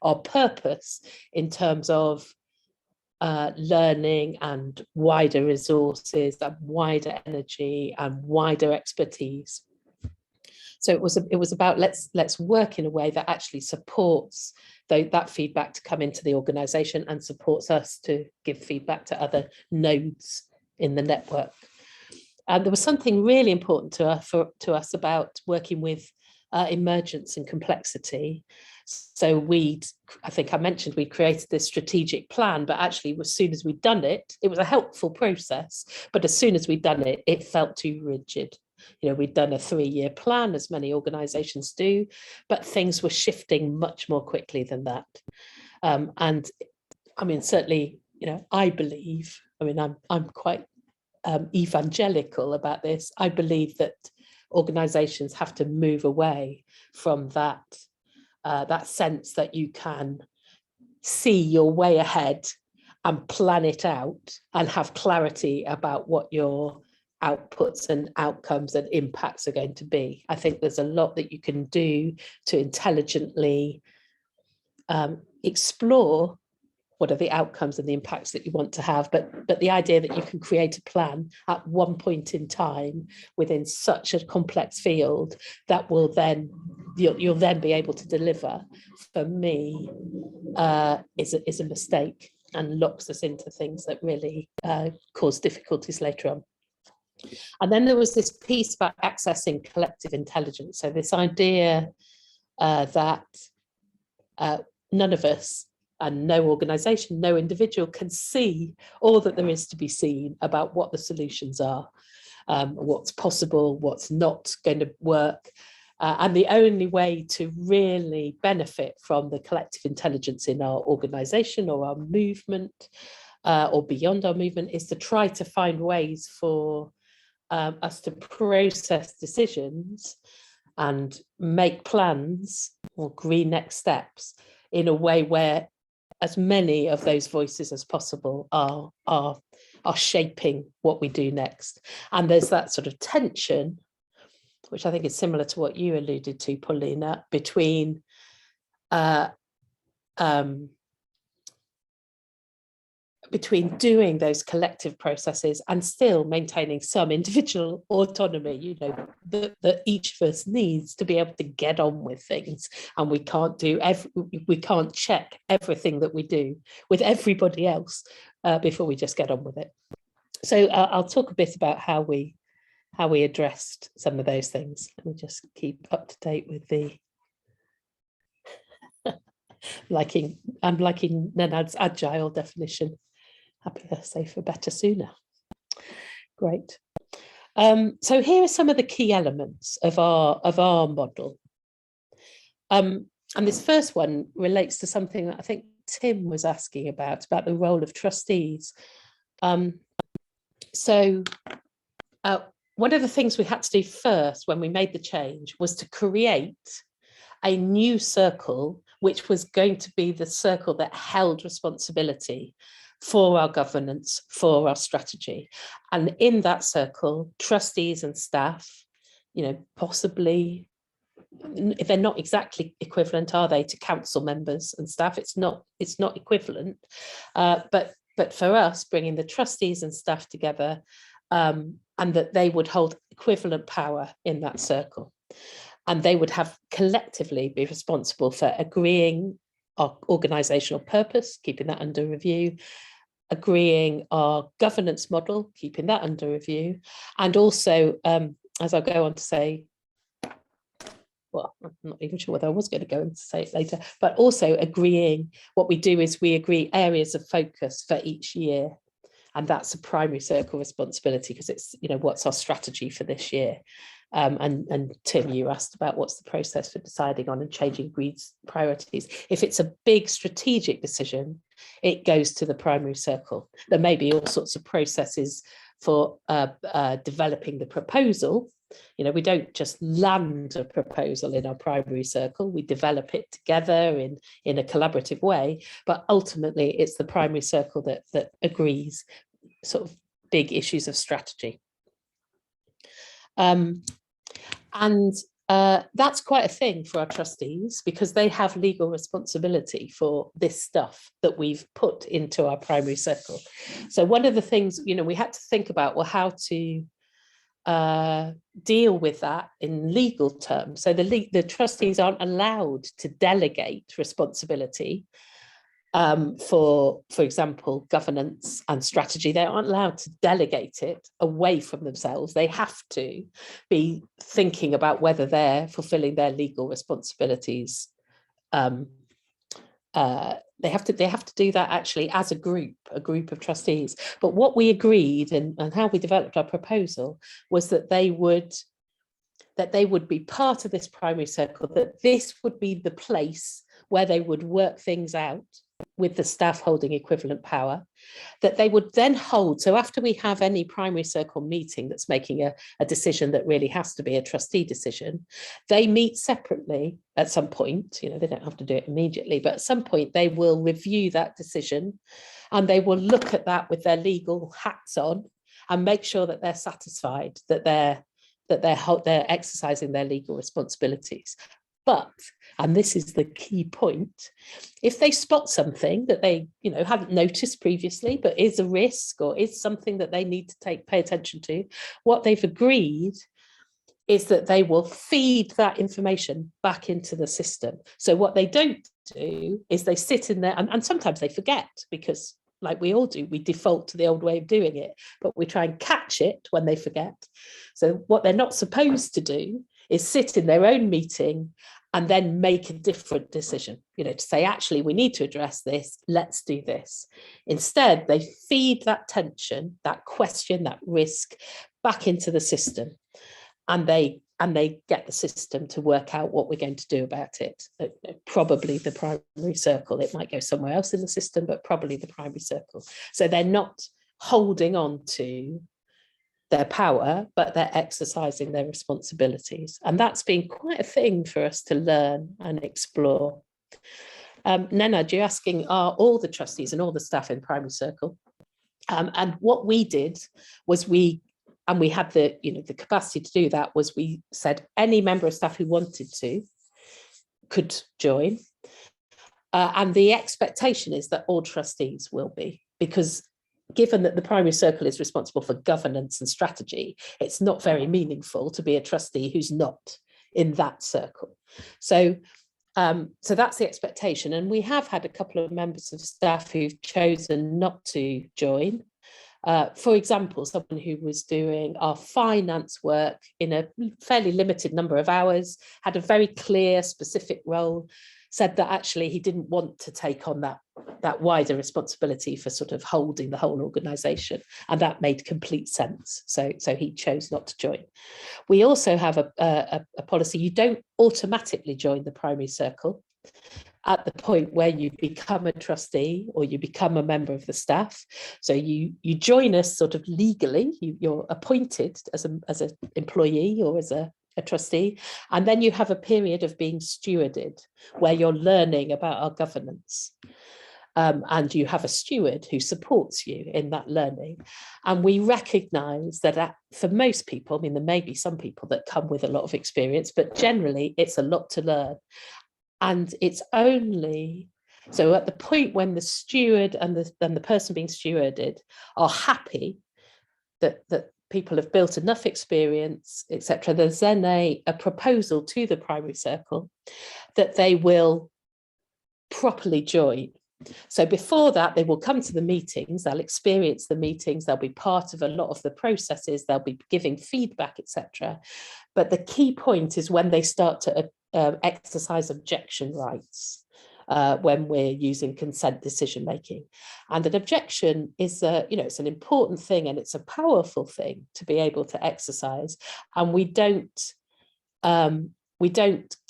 our purpose in terms of learning and wider resources and wider energy and wider expertise. So it was about let's work in a way that actually supports that feedback to come into the organisation and supports us to give feedback to other nodes in the network. And there was something really important to us about working with emergence and complexity. So I think I mentioned we created this strategic plan, but actually as soon as we'd done it, it was a helpful process, but as soon as we'd done it, it felt too rigid. You know, we'd done a 3-year plan, as many organisations do, but things were shifting much more quickly than that. And I mean, certainly, you know, I believe, I mean, I'm quite evangelical about this. I believe that organisations have to move away from that sense that you can see your way ahead and plan it out and have clarity about what your outputs and outcomes and impacts are going to be. I think there's a lot that you can do to intelligently explore what are the outcomes and the impacts that you want to have, but the idea that you can create a plan at one point in time within such a complex field that will then you'll then be able to deliver, for me, is a mistake and locks us into things that really cause difficulties later on. And then there was this piece about accessing collective intelligence. So this idea that none of us and no organisation, no individual can see all that there is to be seen about what the solutions are, what's possible, what's not going to work. And the only way to really benefit from the collective intelligence in our organisation or our movement or beyond our movement is to try to find ways for us to process decisions and make plans or agree next steps in a way where as many of those voices as possible are shaping what we do next. And there's that sort of tension, which I think is similar to what you alluded to, Paulina, between doing those collective processes and still maintaining some individual autonomy, you know, that each of us needs to be able to get on with things. And we can't check everything that we do with everybody else before we just get on with it. So I'll talk a bit about how we addressed some of those things. Let me just keep up to date with the I'm liking Nenad's agile definition. Happier, safer, better, sooner. Great. So here are some of the key elements of our model. And this first one relates to something that I think Tim was asking about the role of trustees. So one of the things we had to do first when we made the change was to create a new circle, which was going to be the circle that held responsibility for our governance, for our strategy. And in that circle, trustees and staff, you know, possibly, if they're not exactly equivalent, are they, to council members and staff? It's not equivalent. But for us, bringing the trustees and staff together, and that they would hold equivalent power in that circle. And they would have collectively be responsible for agreeing our organisational purpose, keeping that under review, agreeing our governance model, keeping that under review, and also, as I'll go on to say, well, I'm not even sure whether I was going to go and say it later, but also agreeing, what we do is we agree areas of focus for each year. And that's a primary circle responsibility because it's, you know, what's our strategy for this year? And Tim, you asked about what's the process for deciding on and changing Greed's priorities. If it's a big strategic decision, it goes to the primary circle. There may be all sorts of processes for developing the proposal. You know, we don't just land a proposal in our primary circle, we develop it together in a collaborative way, but ultimately it's the primary circle that agrees sort of big issues of strategy. And that's quite a thing for our trustees because they have legal responsibility for this stuff that we've put into our primary circle. So one of the things, you know, we had to think about, well, how to deal with that in legal terms. So the trustees aren't allowed to delegate responsibility for example, governance and strategy. They aren't allowed to delegate it away from themselves. They have to be thinking about whether they're fulfilling their legal responsibilities. They have to do that actually as a group of trustees. But what we agreed and how we developed our proposal was that they would be part of this primary circle, that this would be the place where they would work things out with the staff holding equivalent power, that they would then hold. So after we have any primary circle meeting that's making a decision that really has to be a trustee decision, they meet separately at some point. You know, they don't have to do it immediately, but at some point they will review that decision and they will look at that with their legal hats on and make sure that they're satisfied that they're exercising their legal responsibilities. But, and this is the key point, if they spot something that they, you know, hadn't noticed previously, but is a risk or is something that they need to pay attention to, what they've agreed is that they will feed that information back into the system. So what they don't do is they sit in there, and sometimes they forget because, like we all do, we default to the old way of doing it, but we try and catch it when they forget. So what they're not supposed to do is sit in their own meeting and then make a different decision, you know, to say, actually, we need to address this, let's do this. Instead, they feed that tension, that question, that risk back into the system, and they get the system to work out what we're going to do about it. Probably the primary circle. It might go somewhere else in the system, but probably the primary circle. So they're not holding on to their power, but they're exercising their responsibilities. And that's been quite a thing for us to learn and explore. Nenad, you're asking, are all the trustees and all the staff in primary circle? And what we did was we had the capacity to do that, was we said any member of staff who wanted to could join. And the expectation is that all trustees will be, because given that the primary circle is responsible for governance and strategy, it's not very meaningful to be a trustee who's not in that circle. So that's the expectation. And we have had a couple of members of staff who've chosen not to join. For example, someone who was doing our finance work in a fairly limited number of hours, had a very clear, specific role, said that actually he didn't want to take on that wider responsibility for sort of holding the whole organisation, and that made complete sense. So he chose not to join. We also have a policy: you don't automatically join the primary circle at the point where you become a trustee or you become a member of the staff. So you join us sort of legally, you're appointed as an employee or as a trustee, and then you have a period of being stewarded where you're learning about our governance. And you have a steward who supports you in that learning. And we recognise that for most people, I mean, there may be some people that come with a lot of experience, but generally it's a lot to learn. And it's only, so at the point when the steward and the person being stewarded are happy that people have built enough experience, etc., there's then a proposal to the primary circle that they will properly join. So before that, they will come to the meetings, they'll experience the meetings, they'll be part of a lot of the processes, they'll be giving feedback, etc. But the key point is when they start to exercise objection rights, when we're using consent decision making. And an objection is it's an important thing, and it's a powerful thing to be able to exercise. And we don't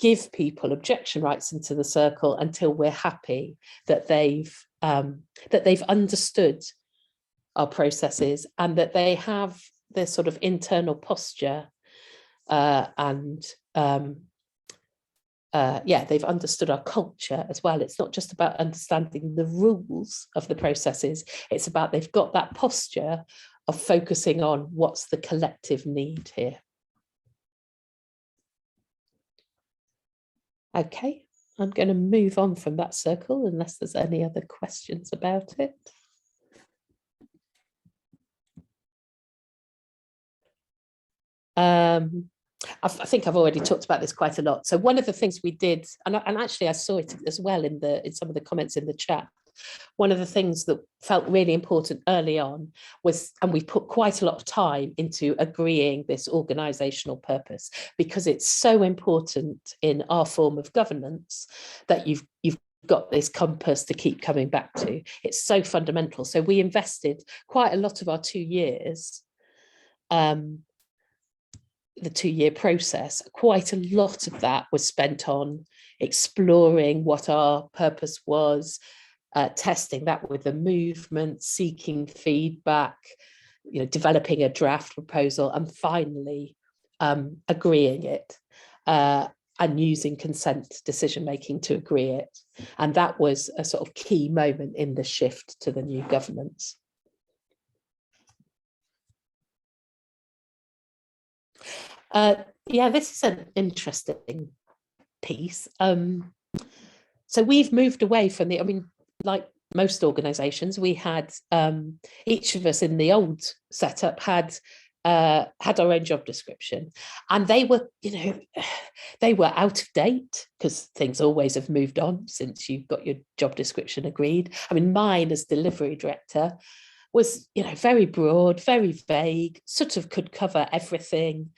give people objection rights into the circle until we're happy that they've understood our processes, and that they have this sort of internal posture they've understood our culture as well. It's not just about understanding the rules of the processes, it's about they've got that posture of focusing on what's the collective need here. Okay, I'm going to move on from that circle unless there's any other questions about it. I think I've already talked about this quite a lot. So one of the things we did, and actually I saw it as well in some of the comments in the chat, one of the things that felt really important early on was, and we put quite a lot of time into agreeing this organisational purpose, because it's so important in our form of governance that you've got this compass to keep coming back to. It's so fundamental. So we invested quite a lot of our 2 years, the 2-year process. Quite a lot of that was spent on exploring what our purpose was, testing that with the movement, seeking feedback, developing a draft proposal, and finally agreeing it, and using consent decision making to agree it. And that was a sort of key moment in the shift to the new governance. This is an interesting piece. So we've moved away from like most organisations, we had each of us in the old setup had our own job description, and they were out of date, because things always have moved on since you've got your job description agreed. Mine as delivery director was very broad, very vague, sort of could cover everything.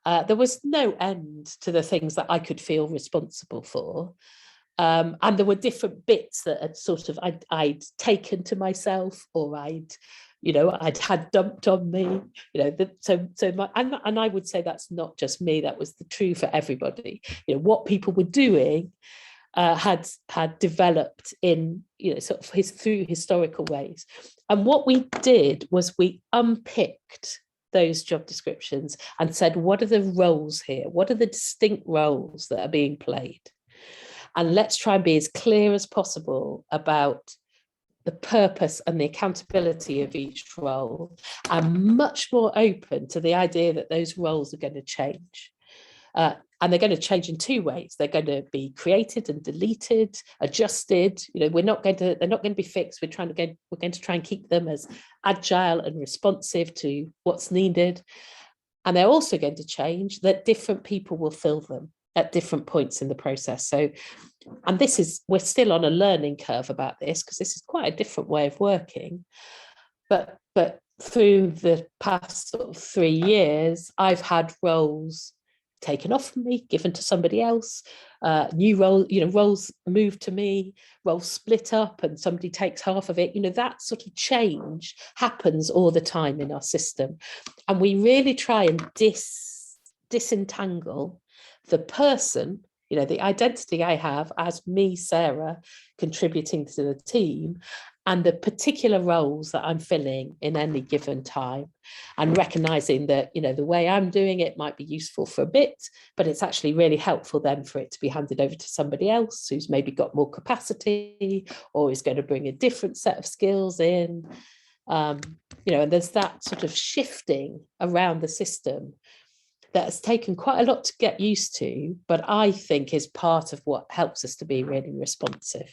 There was no end to the things that I could feel responsible for. And there were different bits that I'd taken to myself, or I'd had dumped on me, and I would say that's not just me, that was true for everybody. What people were doing had developed in, through historical ways. And what we did was we unpicked those job descriptions and said, what are the roles here? What are the distinct roles that are being played? And let's try and be as clear as possible about the purpose and the accountability of each role. I'm much more open to the idea that those roles are going to change. And they're going to change in two ways. They're going to be created and deleted, adjusted. You know, they're not going to be fixed. We're going to try and keep them as agile and responsive to what's needed. And they're also going to change that different people will fill them at different points in the process. So, and we're still on a learning curve about this, because this is quite a different way of working. But through the past sort of 3 years, I've had roles taken off from me, given to somebody else, new role, roles moved to me, roles split up and somebody takes half of it. That sort of change happens all the time in our system. And we really try and disentangle the person, the identity I have as me, Sarah, contributing to the team, and the particular roles that I'm filling in any given time, and recognizing that, the way I'm doing it might be useful for a bit, but it's actually really helpful then for it to be handed over to somebody else who's maybe got more capacity or is going to bring a different set of skills in. And there's that sort of shifting around the system that has taken quite a lot to get used to, but I think is part of what helps us to be really responsive.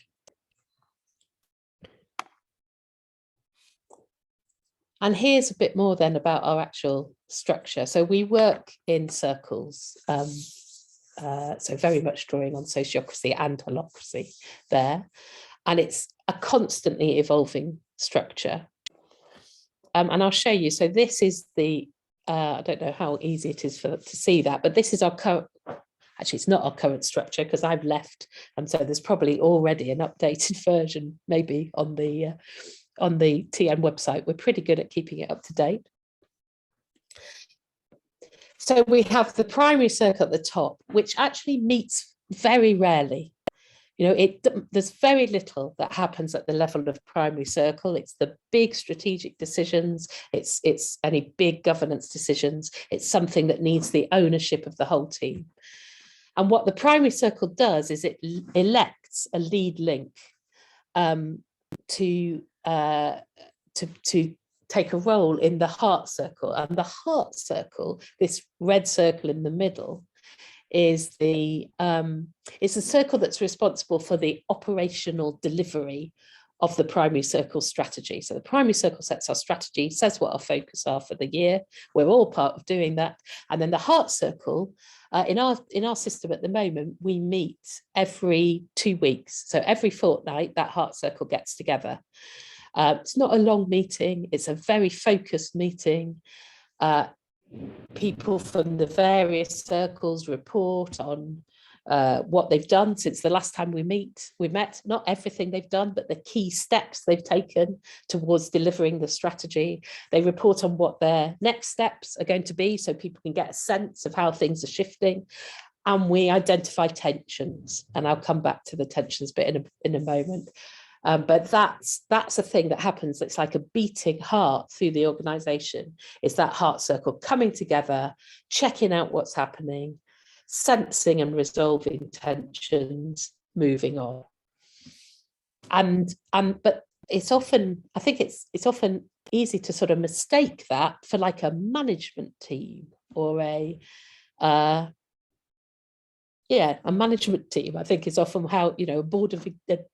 And here's a bit more then about our actual structure. So we work in circles, so very much drawing on sociocracy and holacracy there. And it's a constantly evolving structure. And I'll show you. So this is the, I don't know how easy it is to see that, but this is our current, actually it's not our current structure because I've left. And so there's probably already an updated version maybe on the TN website. We're pretty good at keeping it up to date. So we have the primary circle at the top, which actually meets very rarely. There's very little that happens at the level of primary circle. It's the big strategic decisions. It's any big governance decisions. It's something that needs the ownership of the whole team. And what the primary circle does is it elects a lead link to take a role in the heart circle. And the heart circle, this red circle in the middle, is it's a circle that's responsible for the operational delivery of the primary circle strategy. So the primary circle sets our strategy, says what our focus are for the year. We're all part of doing that. And then the heart circle, in our system at the moment, we meet every 2 weeks. So every fortnight, that heart circle gets together. It's not a long meeting. It's a very focused meeting. People from the various circles report on what they've done since the last time we met, not everything they've done, but the key steps they've taken towards delivering the strategy. They report on what their next steps are going to be so people can get a sense of how things are shifting. And we identify tensions, and I'll come back to the tensions bit in a moment. But that's a thing that happens. It's like a beating heart through the organisation. It's that heart circle coming together, checking out what's happening, sensing and resolving tensions, moving on. But it's often, I think it's often easy to sort of mistake that for like a management team or a management team. I think is often how, a board of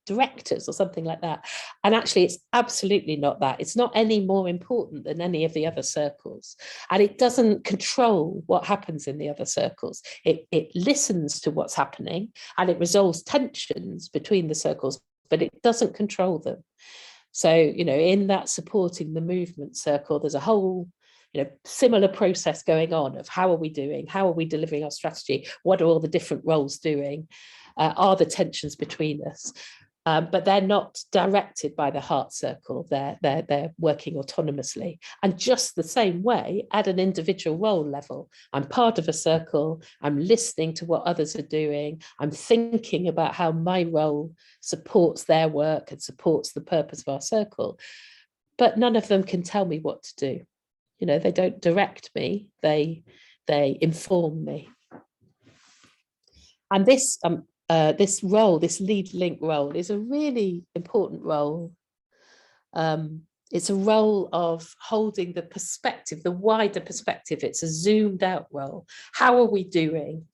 directors or something like that. And actually, it's absolutely not that. It's not any more important than any of the other circles. And it doesn't control what happens in the other circles. It listens to what's happening and it resolves tensions between the circles, but it doesn't control them. So, in that supporting the movement circle, there's a whole similar process going on of how are we doing? How are we delivering our strategy? What are all the different roles doing? Are the tensions between us? But they're not directed by the heart circle. They're working autonomously. And just the same way, at an individual role level, I'm part of a circle. I'm listening to what others are doing. I'm thinking about how my role supports their work and supports the purpose of our circle. But none of them can tell me what to do. You know, they don't direct me, they inform me. And this role, this lead link role, is a really important role. It's a role of holding the perspective, the wider perspective. It's a zoomed out role. How are we doing?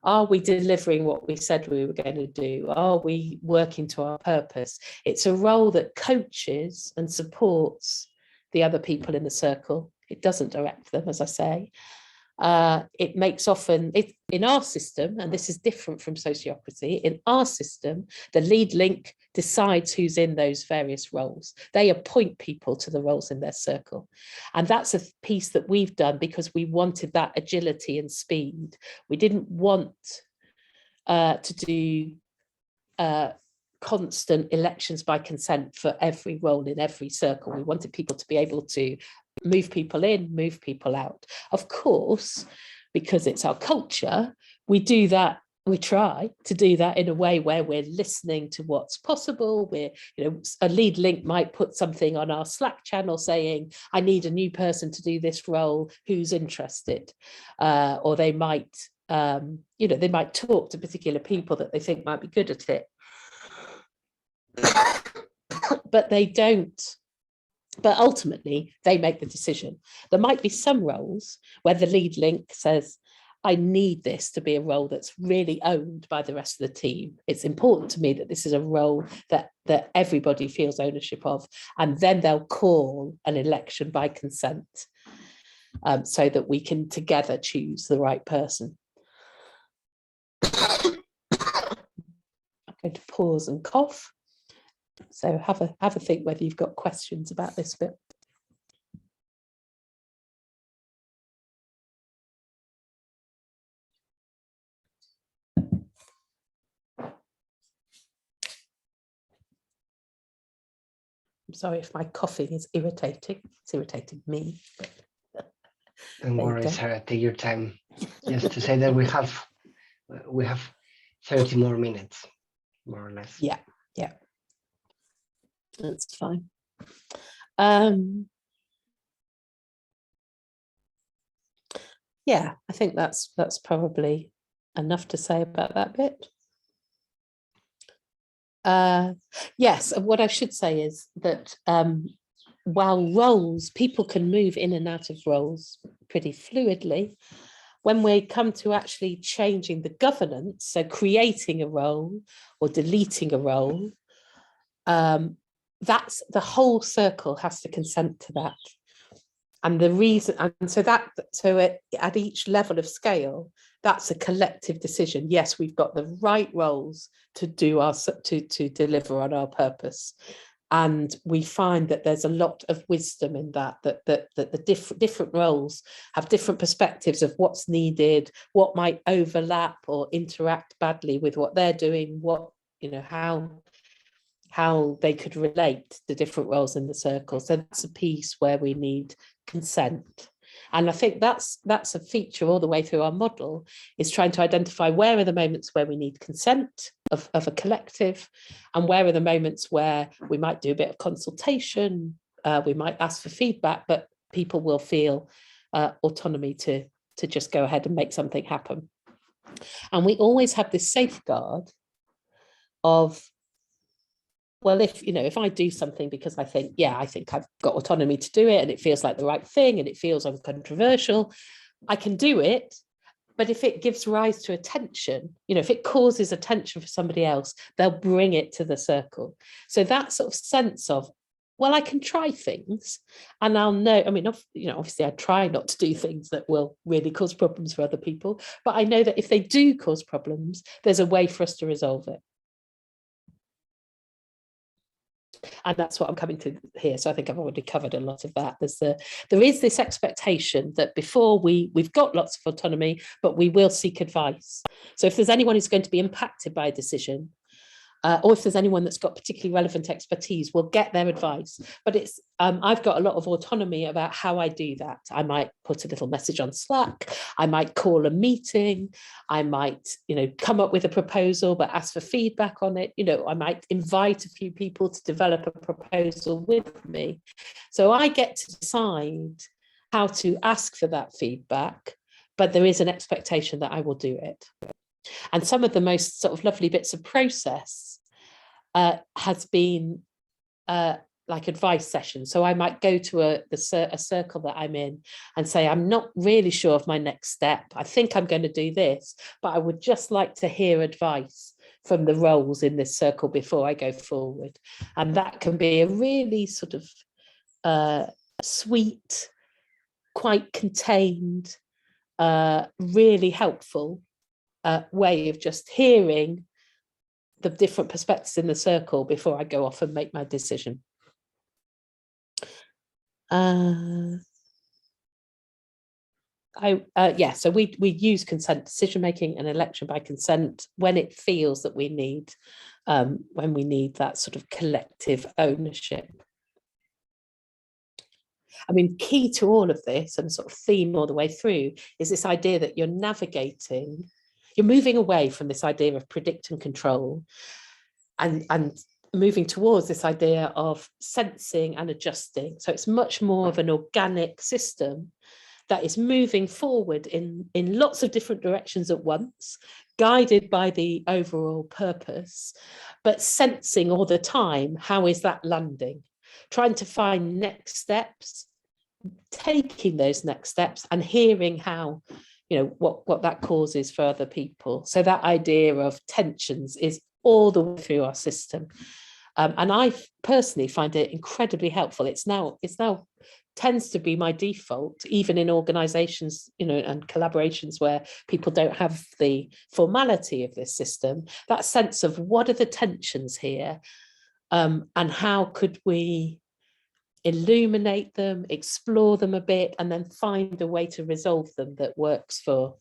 Are we delivering what we said we were going to do? Are we working to our purpose? It's a role that coaches and supports the other people in the circle. It doesn't direct them, as I say. It makes often, in our system, and this is different from sociocracy, in our system, the lead link decides who's in those various roles. They appoint people to the roles in their circle. And that's a piece that we've done because we wanted that agility and speed. We didn't want to do constant elections by consent for every role in every circle. We wanted people to be able to move people in, move people out. Of course, because it's our culture, we do that. We try to do that in a way where we're listening to what's possible. We're, you know, a lead link might put something on our Slack channel saying, I need a new person to do this role, who's interested? Or they might, you know, they might talk to particular people that they think might be good at it. But they don't. But ultimately, they make the decision. There might be some roles where the lead link says, I need this to be a role that's really owned by the rest of the team. It's important to me that this is a role that everybody feels ownership of. And then they'll call an election by consent so that we can together choose the right person. I'm going to pause and cough. So have a think whether you've got questions about this bit. I'm sorry if my coughing is irritating. It's irritating me. Don't worry, Sarah, take your time. Just to say that we have 30 more minutes, more or less. Yeah. That's fine. Yeah, I think that's probably enough to say about that bit. Yes, and what I should say is that while roles, people can move in and out of roles pretty fluidly, when we come to actually changing the governance, so creating a role or deleting a role, that's the whole circle has to consent to that. And the reason, and so at each level of scale, that's a collective decision. Yes, we've got the right roles to do to deliver on our purpose. And we find that there's a lot of wisdom in that the different roles have different perspectives of what's needed, what might overlap or interact badly with what they're doing, what, you know, how they could relate to different roles in the circle. So that's a piece where we need consent. And I think that's a feature all the way through our model, is trying to identify where are the moments where we need consent of a collective, and where are the moments where we might do a bit of consultation, we might ask for feedback, but people will feel autonomy to just go ahead and make something happen. And we always have this safeguard of, well, if I do something because I think I've got autonomy to do it and it feels like the right thing and it feels uncontroversial, I can do it. But if it gives rise to attention, if it causes attention for somebody else, they'll bring it to the circle. So that sort of sense of, well, I can try things and I'll know, obviously I try not to do things that will really cause problems for other people, but I know that if they do cause problems, there's a way for us to resolve it. And that's what I'm coming to here. So I think I've already covered a lot of that. There is this expectation that before we've got lots of autonomy, but we will seek advice. So if there's anyone who's going to be impacted by a decision, or if there's anyone that's got particularly relevant expertise, we'll get their advice. But it's I've got a lot of autonomy about how I do that. I might put a little message on Slack. I might call a meeting. I might, come up with a proposal, but ask for feedback on it. I might invite a few people to develop a proposal with me. So I get to decide how to ask for that feedback, but there is an expectation that I will do it. And some of the most sort of lovely bits of process has been like advice sessions. So I might go to a circle that I'm in and say, I'm not really sure of my next step. I think I'm going to do this, but I would just like to hear advice from the roles in this circle before I go forward. And that can be a really sort of sweet, quite contained, really helpful way of just hearing the different perspectives in the circle before I go off and make my decision. So we use consent decision making and election by consent when it feels that we need, when we need that sort of collective ownership. I mean, key to all of this and sort of theme all the way through is this idea that you're navigating, you're moving away from this idea of predict and control and moving towards this idea of sensing and adjusting. So it's much more of an organic system that is moving forward in lots of different directions at once, guided by the overall purpose, but sensing all the time, how is that landing? Trying to find next steps, taking those next steps and hearing how, you know, what that causes for other people. So that idea of tensions is all the way through our system. And I personally find it incredibly helpful. It's now tends to be my default, even in organizations, you know, and collaborations where people don't have the formality of this system, that sense of what are the tensions here, and how could we illuminate them, explore them a bit, and then find a way to resolve them that works for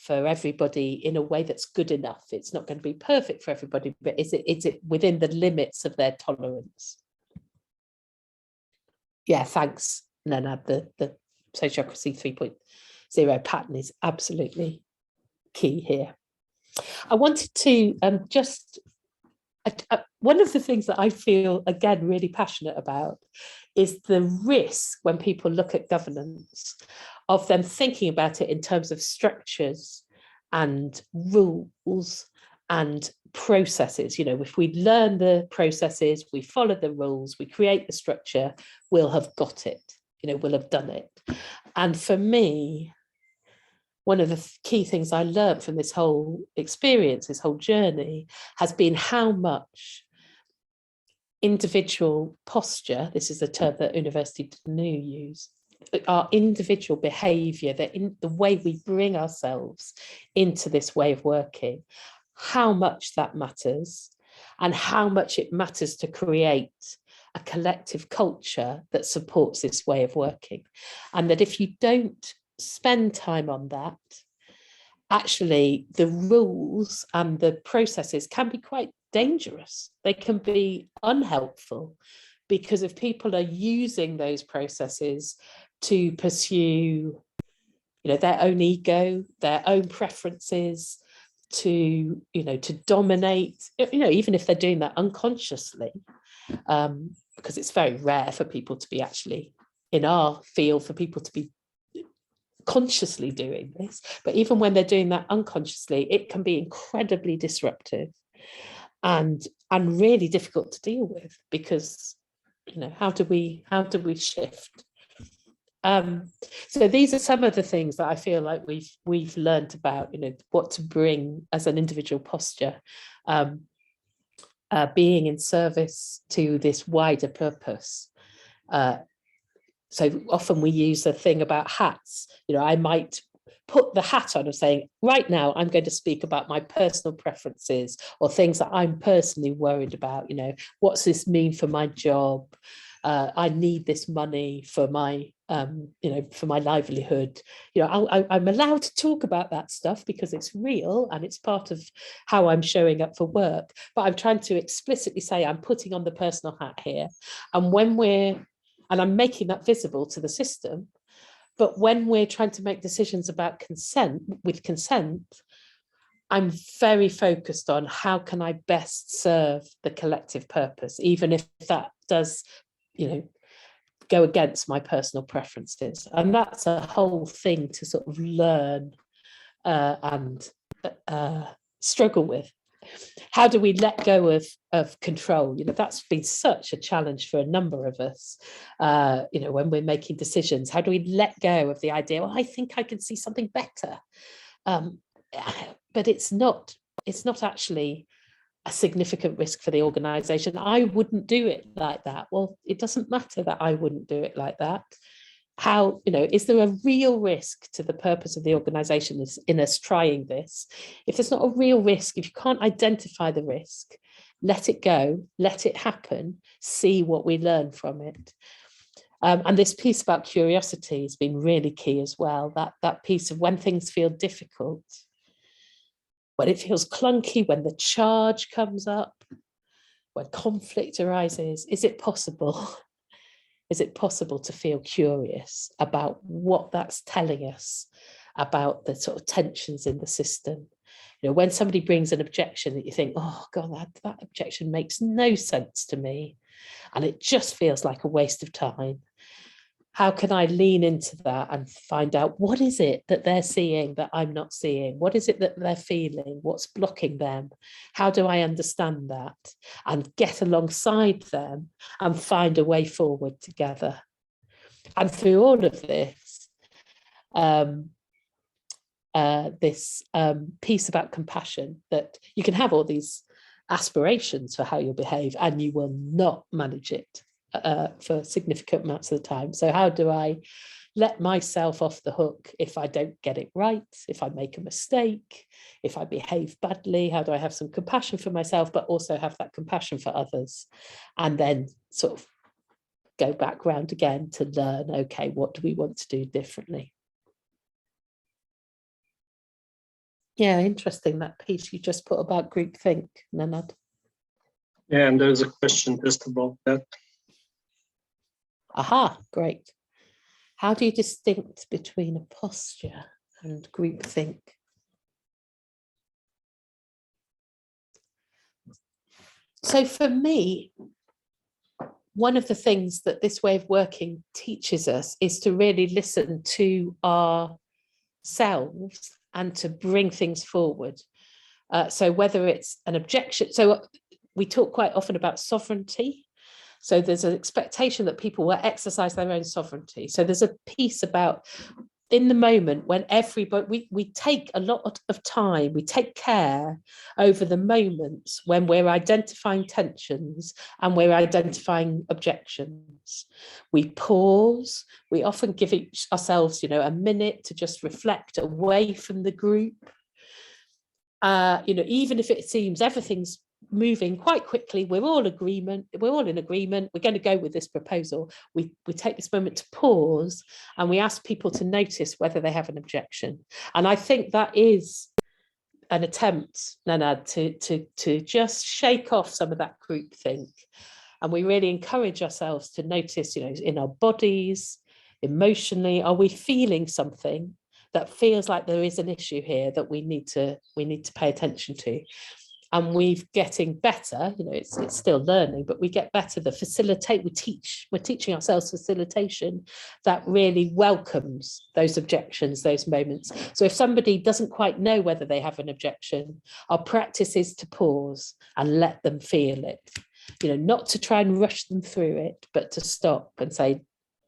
everybody in a way that's good enough. It's not going to be perfect for everybody, but is it within the limits of their tolerance? Yeah, thanks, Nana. The Sociocracy 3.0 pattern is absolutely key here. I wanted to just one of the things that I feel, again, really passionate about is the risk when people look at governance of them thinking about it in terms of structures and rules and processes. You know, if we learn the processes, we follow the rules, we create the structure, we'll have got it, you know, we'll have done it. And for me, one of the key things I learned from this whole experience, this whole journey, has been how much individual posture, this is a term that University de Nou use, our individual behaviour, the way we bring ourselves into this way of working, how much that matters and how much it matters to create a collective culture that supports this way of working. And that if you don't spend time on that, actually the rules and the processes can be quite dangerous. They can be unhelpful, because if people are using those processes to pursue, you know, their own ego, their own preferences, to, you know, to dominate, you know, even if they're doing that unconsciously, because it's very rare for people to be actually, in our field, for people to be consciously doing this, but even when they're doing that unconsciously, it can be incredibly disruptive and really difficult to deal with, because, you know, how do we shift? So these are some of the things that I feel like we've learned about, you know, what to bring as an individual posture, being in service to this wider purpose. So often we use a thing about hats. You know, I might put the hat on of saying, right now, I'm going to speak about my personal preferences or things that I'm personally worried about. You know, what's this mean for my job? I need this money for my, you know, for my livelihood. You know, I'm allowed to talk about that stuff because it's real and it's part of how I'm showing up for work. But I'm trying to explicitly say I'm putting on the personal hat here. And I'm making that visible to the system. But when we're trying to make decisions about consent, I'm very focused on how can I best serve the collective purpose, even if that does, you know, go against my personal preferences. And that's a whole thing to sort of learn and struggle with. How do we let go of control? You know, that's been such a challenge for a number of us. You know, when we're making decisions, how do we let go of the idea, well, I think I can see something better? But it's not actually a significant risk for the organization. I wouldn't do it like that. Well, it doesn't matter that I wouldn't do it like that. How, you know, is there a real risk to the purpose of the organization in us trying this? If there's not a real risk, if you can't identify the risk, let it go, let it happen, see what we learn from it. And this piece about curiosity has been really key as well, that piece of when things feel difficult, when it feels clunky, when the charge comes up, when conflict arises, is it possible? Is it possible to feel curious about what that's telling us about the sort of tensions in the system? You know, when somebody brings an objection that you think, oh God, that objection makes no sense to me, and it just feels like a waste of time. How can I lean into that and find out what is it that they're seeing that I'm not seeing? What is it that they're feeling? What's blocking them? How do I understand that and get alongside them and find a way forward together? And through all of this, piece about compassion, that you can have all these aspirations for how you'll behave and you will not manage it for significant amounts of the time. So how do I let myself off the hook if I don't get it right, if I make a mistake, if I behave badly? How do I have some compassion for myself, but also have that compassion for others? And then sort of go back round again to learn, okay, what do we want to do differently? Yeah, interesting, that piece you just put about groupthink, Nanad. Yeah, and there's a question just about that. Aha, great. How do you distinct between a posture and groupthink? So for me, one of the things that this way of working teaches us is to really listen to ourselves and to bring things forward. So whether it's an objection, so we talk quite often about sovereignty. So there's an expectation that people will exercise their own sovereignty. So there's a piece about in the moment when everybody, we take a lot of time, we take care over the moments when we're identifying tensions and we're identifying objections. We pause, we often give ourselves, you know, a minute to just reflect away from the group. You know, even if it seems everything's moving quite quickly, we're all in agreement, we're going to go with this proposal. We take this moment to pause and we ask people to notice whether they have an objection. And I think that is an attempt, Nanad, to just shake off some of that groupthink. And we really encourage ourselves to notice, you know, in our bodies, emotionally, are we feeling something that feels like there is an issue here that we need to pay attention to? And we're getting better, you know, it's still learning, but we get better. We're teaching ourselves facilitation that really welcomes those objections, those moments. So if somebody doesn't quite know whether they have an objection, our practice is to pause and let them feel it, you know, not to try and rush them through it, but to stop and say,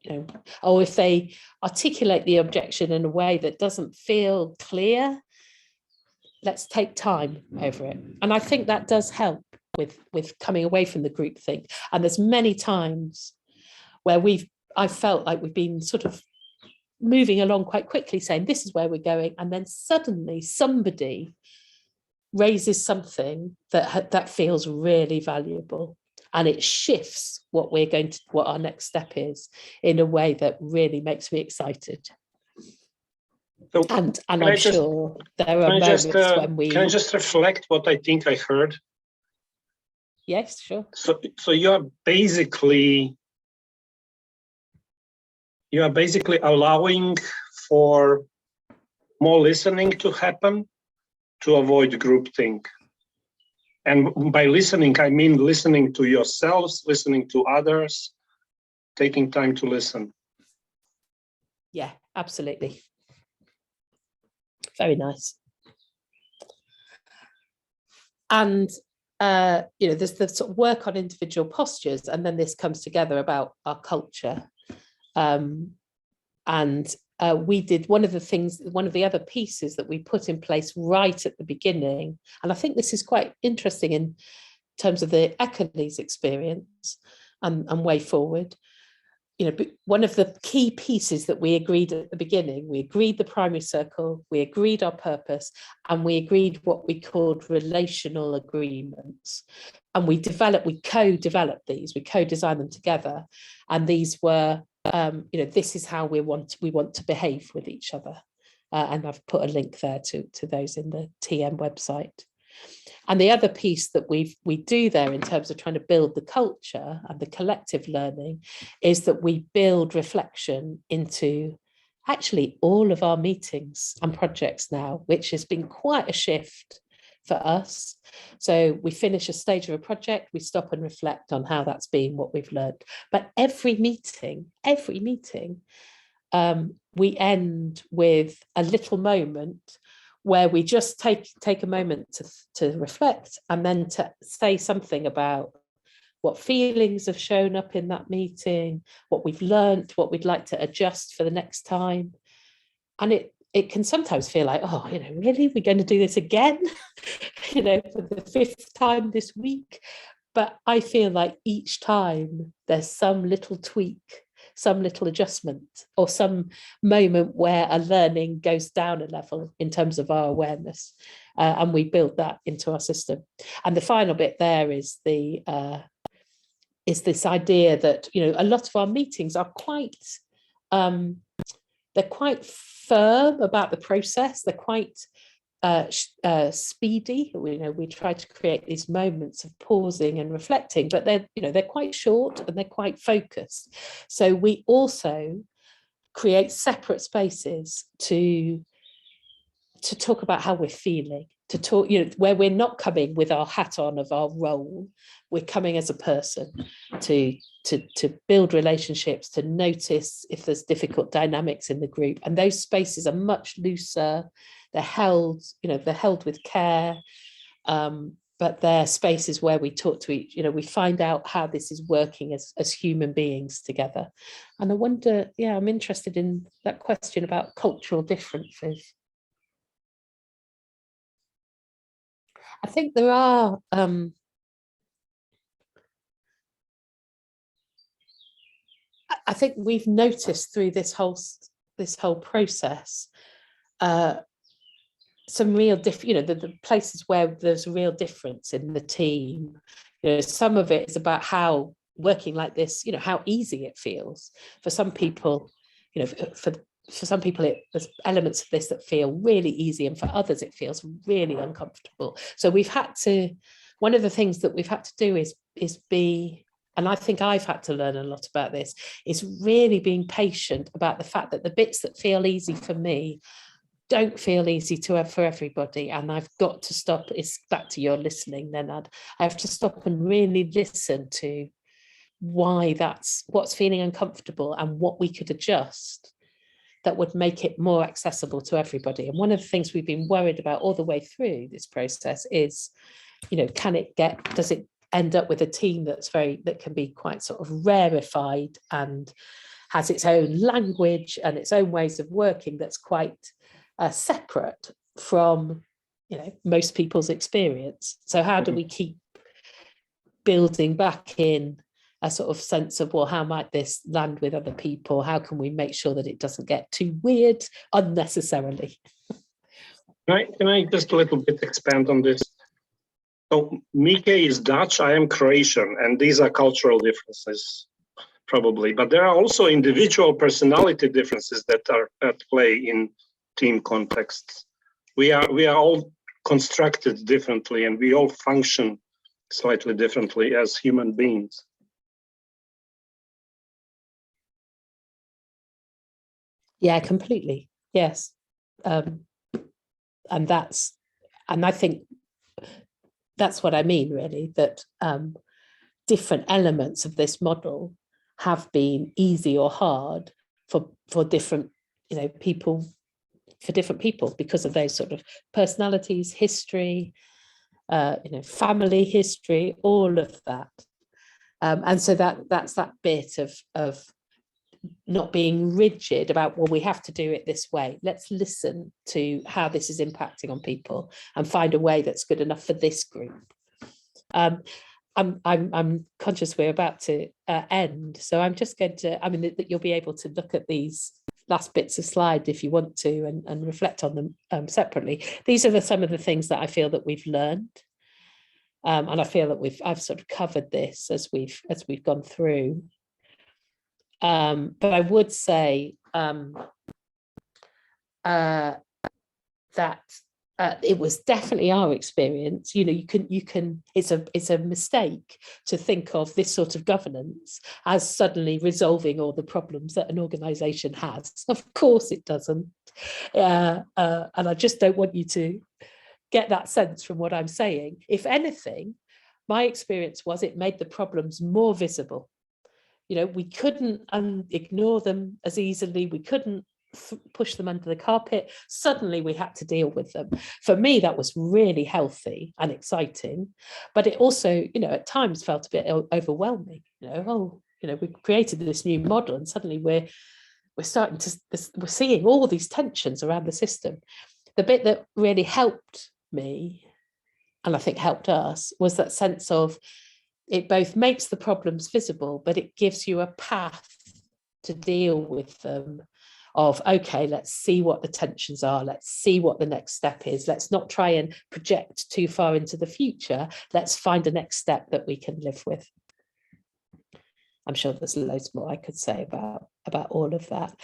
you know, or if they articulate the objection in a way that doesn't feel clear, let's take time over it. And I think that does help with coming away from the groupthink. And there's many times where I felt like we've been sort of moving along quite quickly saying this is where we're going, and then suddenly somebody raises something that feels really valuable, and it shifts what our next step is in a way that really makes me excited. So and I'm sure there are moments when we... Can I just reflect what I think I heard? Yes, sure. So you are basically allowing for more listening to happen to avoid groupthink. And by listening, I mean listening to yourselves, listening to others, taking time to listen. Yeah, absolutely. Very nice. And there's the sort of work on individual postures, and then this comes together about our culture. We did one of the other pieces that we put in place right at the beginning, and I think this is quite interesting in terms of the ECOLISE experience and way forward. But one of the key pieces that we agreed at the beginning, we agreed the primary circle, we agreed our purpose, and we agreed what we called relational agreements. And we co-developed these, we co-designed them together. And these were, this is how we want to behave with each other. And I've put a link there to those in the TM website. And the other piece that we do there in terms of trying to build the culture and the collective learning is that we build reflection into actually all of our meetings and projects now, which has been quite a shift for us. So we finish a stage of a project, we stop and reflect on how that's been, what we've learned. But every meeting, we end with a little moment where we just take a moment to reflect and then to say something about what feelings have shown up in that meeting, what we've learned, what we'd like to adjust for the next time. And it can sometimes feel like, oh, really, we're going to do this again, for the 5th time this week. But I feel like each time there's some little tweak, some little adjustment, or some moment where a learning goes down a level in terms of our awareness, and we build that into our system. And the final bit there is this idea that a lot of our meetings are quite they're quite firm about the process. They're quite speedy. We try to create these moments of pausing and reflecting, but they're quite short and they're quite focused. So we also create separate spaces to talk about how we're feeling, to talk, where we're not coming with our hat on of our role, we're coming as a person to build relationships, to notice if there's difficult dynamics in the group. And those spaces are much looser. They're held with care, but they're spaces where we talk to each, we find out how this is working as human beings together. And I wonder, I'm interested in that question about cultural differences. I think there are, I think we've noticed through this whole process, some real the places where there's a real difference in the team. Some of it is about how working like this, how easy it feels. For some people, for some people, there's elements of this that feel really easy, and for others it feels really uncomfortable. So one of the things that we've had to do is be, and I think I've had to learn a lot about this, is really being patient about the fact that the bits that feel easy for me don't feel easy for everybody. And I've got to stop. It's back to your listening, Nenad. I have to stop and really listen to why that's what's feeling uncomfortable and what we could adjust that would make it more accessible to everybody. And one of the things we've been worried about all the way through this process is, does it end up with a team that can be quite sort of rarefied and has its own language and its own ways of working that's quite separate from most people's experience. So how do we keep building back in a sort of sense of, well, how might this land with other people? How can we make sure that it doesn't get too weird unnecessarily? Can I just a little bit expand on this? So Mike is Dutch, I am Croatian, and these are cultural differences probably, but there are also individual personality differences that are at play in team contexts. We are all constructed differently, and we all function slightly differently as human beings. Yeah, completely. Yes. And I think that's what I mean, really, that different elements of this model have been easy or hard for different, people, for different people, because of those sort of personalities, history, family history, all of that. And so that's that bit of not being rigid about, well, we have to do it this way. Let's listen to how this is impacting on people and find a way that's good enough for this group. I'm conscious we're about to end, so I'm just going to, that you'll be able to look at these last bits of slide if you want to, and reflect on them separately. These are some of the things that I feel that we've learned. And I feel that I've sort of covered this as we've gone through. But I would say that it was definitely our experience. You can. It's a mistake to think of this sort of governance as suddenly resolving all the problems that an organisation has. Of course, it doesn't. And I just don't want you to get that sense from what I'm saying. If anything, my experience was it made the problems more visible. We couldn't ignore them as easily. We couldn't push them under the carpet. Suddenly we had to deal with them. For me, that was really healthy and exciting, but it also, at times felt a bit overwhelming. We've created this new model and suddenly we're seeing all these tensions around the system. The bit that really helped me, and I think helped us, was that sense of it both makes the problems visible, but it gives you a path to deal with them. Of, okay, let's see what the tensions are. Let's see what the next step is. Let's not try and project too far into the future. Let's find a next step that we can live with. I'm sure there's loads more I could say about all of that.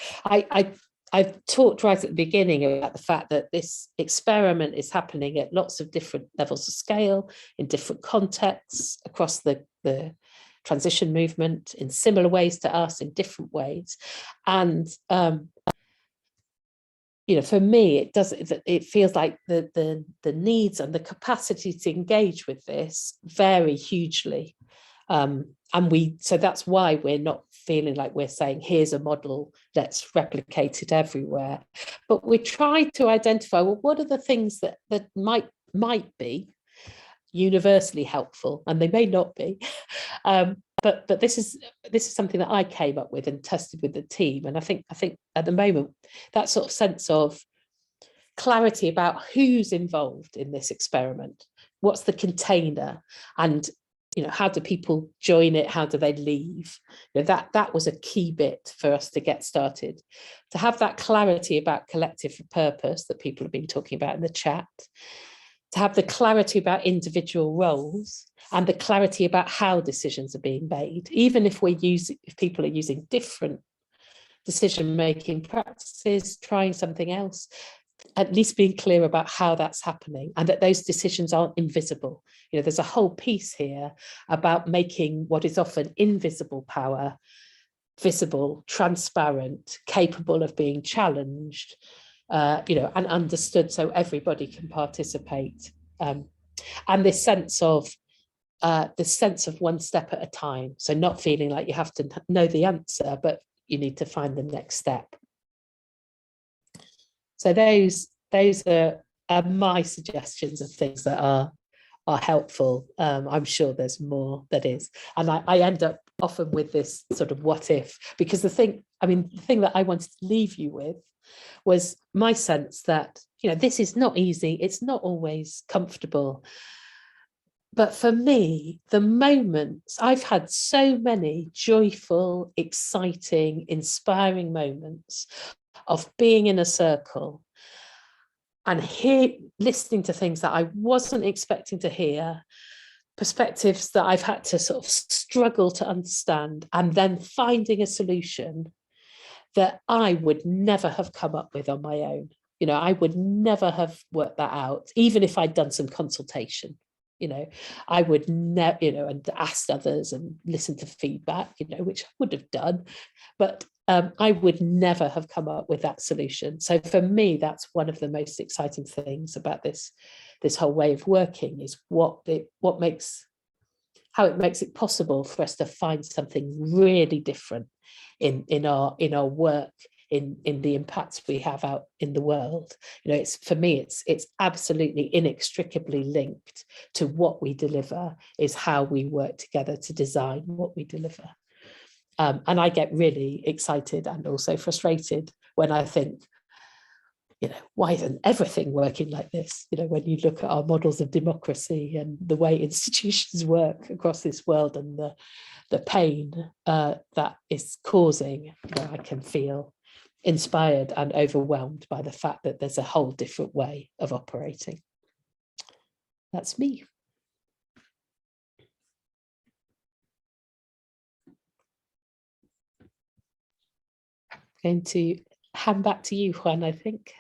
I've talked right at the beginning about the fact that this experiment is happening at lots of different levels of scale, in different contexts, across the transition movement, in similar ways to us, in different ways. And for me, it feels like the needs and the capacity to engage with this vary hugely. So that's why we're not feeling like we're saying, here's a model, let's replicate it everywhere. But we try to identify, well, what are the things that might be universally helpful, and they may not be. But this is something that I came up with and tested with the team. And I think at the moment, that sort of sense of clarity about who's involved in this experiment, what's the container, and how do people join it? How do they leave? That was a key bit for us to get started. To have that clarity about collective purpose that people have been talking about in the chat, to have the clarity about individual roles, and the clarity about how decisions are being made, even if people are using different decision-making practices, trying something else, at least being clear about how that's happening and that those decisions aren't invisible. There's a whole piece here about making what is often invisible power visible, transparent, capable of being challenged, and understood so everybody can participate. And this sense of one step at a time. So not feeling like you have to know the answer, but you need to find the next step. So those are my suggestions of things that are helpful. I'm sure there's more that is. And I end up often with this sort of what if, because the thing that I wanted to leave you with was my sense that, this is not easy. It's not always comfortable. But for me, the moments, I've had so many joyful, exciting, inspiring moments of being in a circle and listening to things that I wasn't expecting to hear, perspectives that I've had to sort of struggle to understand, and then finding a solution that I would never have come up with on my own. I would never have worked that out, even if I'd done some consultation. I would never, and asked others and listened to feedback, which I would have done, but I would never have come up with that solution. So for me, that's one of the most exciting things about this whole way of working, is what makes how it makes it possible for us to find something really different in our work, in the impacts we have out in the world. You know, it's, for me, it's absolutely inextricably linked to what we deliver, is how we work together to design what we deliver. And I get really excited and also frustrated when I think, you know, why isn't everything working like this? You know, when you look at our models of democracy and the way institutions work across this world, and the pain that is causing, you know, I can feel inspired and overwhelmed by the fact that there's a whole different way of operating. That's me. Going to hand back to you, Juan, I think.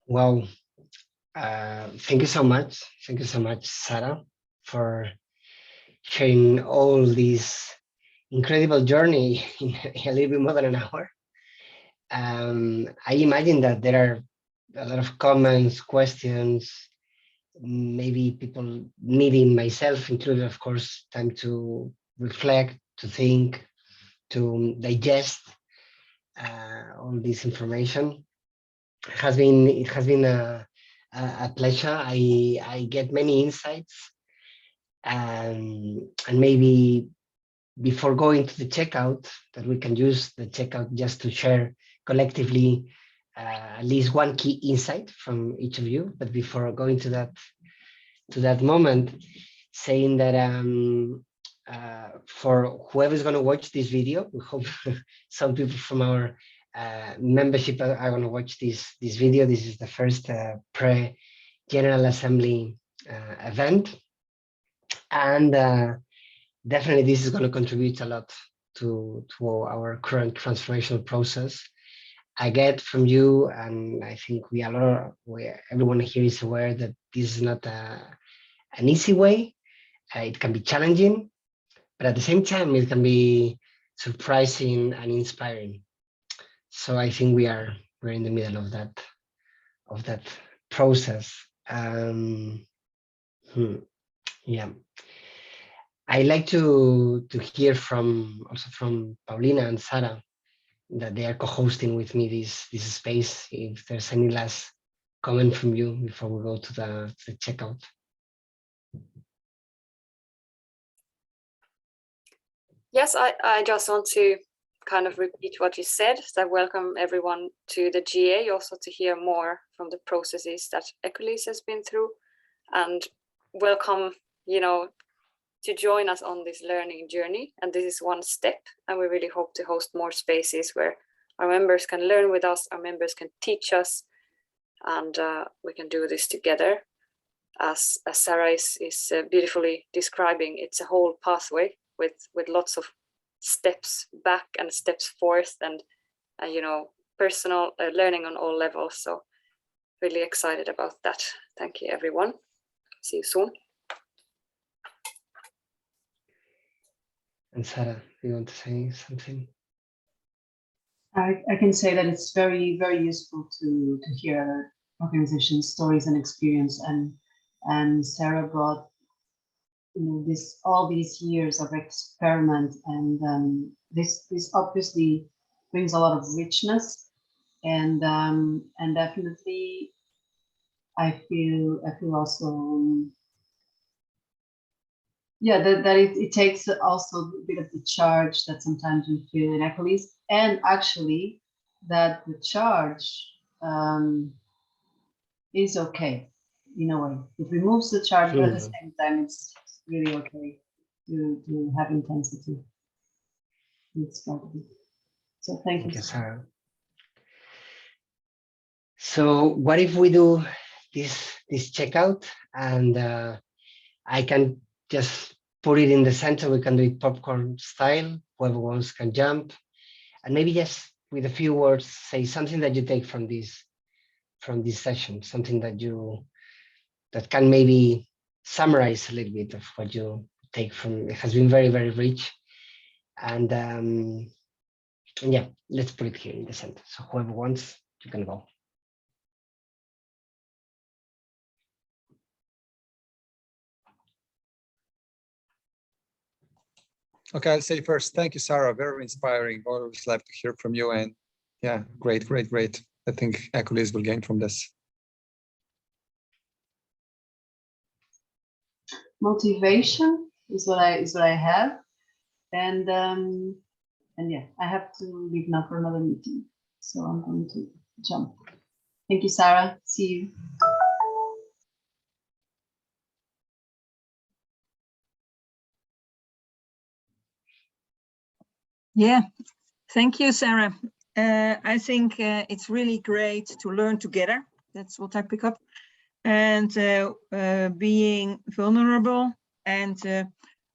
Well, thank you so much. Thank you so much, Sarah, for sharing all this incredible journey in a little bit more than an hour. I imagine that there are a lot of comments, questions, maybe people needing, myself included, of course, time to reflect, to think, to digest all this information. It has been a pleasure. I get many insights, and maybe before going to the checkout, that we can use the checkout just to share collectively at least one key insight from each of you. But before going to that moment, saying that for whoever's going to watch this video, we hope some people from our membership are going to watch this video. This is the first pre-General Assembly event, and definitely this is going to contribute a lot to our current transformational process. I get from you, and I think everyone here is aware that this is not an easy way. It can be challenging, but at the same time, it can be surprising and inspiring. So I think we're in the middle of that process. Yeah. I like to hear also from Paulina and Sarah, that they are co-hosting with me this space. If there's any last comment from you before we go to the checkout. Yes, I just want to kind of repeat what you said. So I welcome everyone to the GA, also to hear more from the processes that ECOLISE has been through, and welcome, you know, to join us on this learning journey. And this is one step, and we really hope to host more spaces where our members can learn with us, our members can teach us, and we can do this together. As Sarah is beautifully describing, it's a whole pathway with lots of steps back and steps forth, and you know, personal learning on all levels. So really excited about that. Thank you, everyone. See you soon. And Sarah, do you want to say something? I can say that it's very, very useful to hear organization stories and experience, and Sarah brought, you know, all these years of experiment, and this obviously brings a lot of richness, and definitely I feel also, yeah, that it takes also a bit of the charge that sometimes we feel in ECOLISE, and actually that the charge is okay in a way. It removes the charge, but at the same time it's really okay to have intensity. It's lovely. So thank you, Sarah. So what if we do this checkout, and I can just put it in the center? We can do it popcorn style. Whoever wants can jump, and maybe just with a few words say something that you take from this session, something that can maybe summarize a little bit of what you take from. It has been very, very rich, and yeah, let's put it here in the center. So whoever wants, you can go. Okay, I'll say first, thank you, Sarah. Very inspiring. Always love to hear from you. And yeah, great. I think ECOLISE will gain from this. Motivation is what I have, and yeah, I have to leave now for another meeting, so I'm going to jump. Thank you, Sarah. See you. Yeah, thank you, Sarah. I think it's really great to learn together. That's what I pick up. And being vulnerable and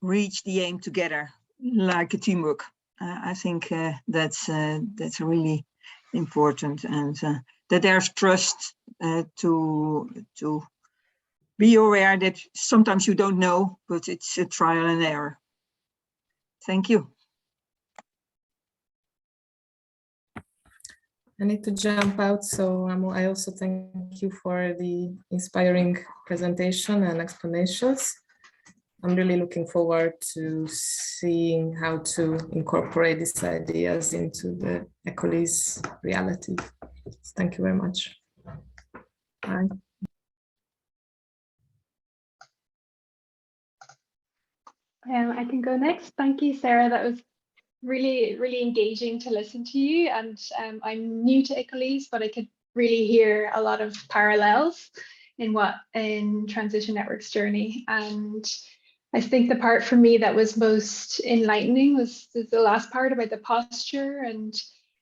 reach the aim together, like a teamwork. I think that's really important, and that there's trust to be aware that sometimes you don't know, but it's a trial and error. Thank you. I need to jump out, so I also thank you for the inspiring presentation and explanations. I'm really looking forward to seeing how to incorporate these ideas into the ECOLISE reality. Thank you very much. Bye. I can go next. Thank you, Sarah. That was really engaging to listen to you. And I'm new to ECOLISE, but I could really hear a lot of parallels in Transition Network's journey. And I think the part for me that was most enlightening was the last part about the posture and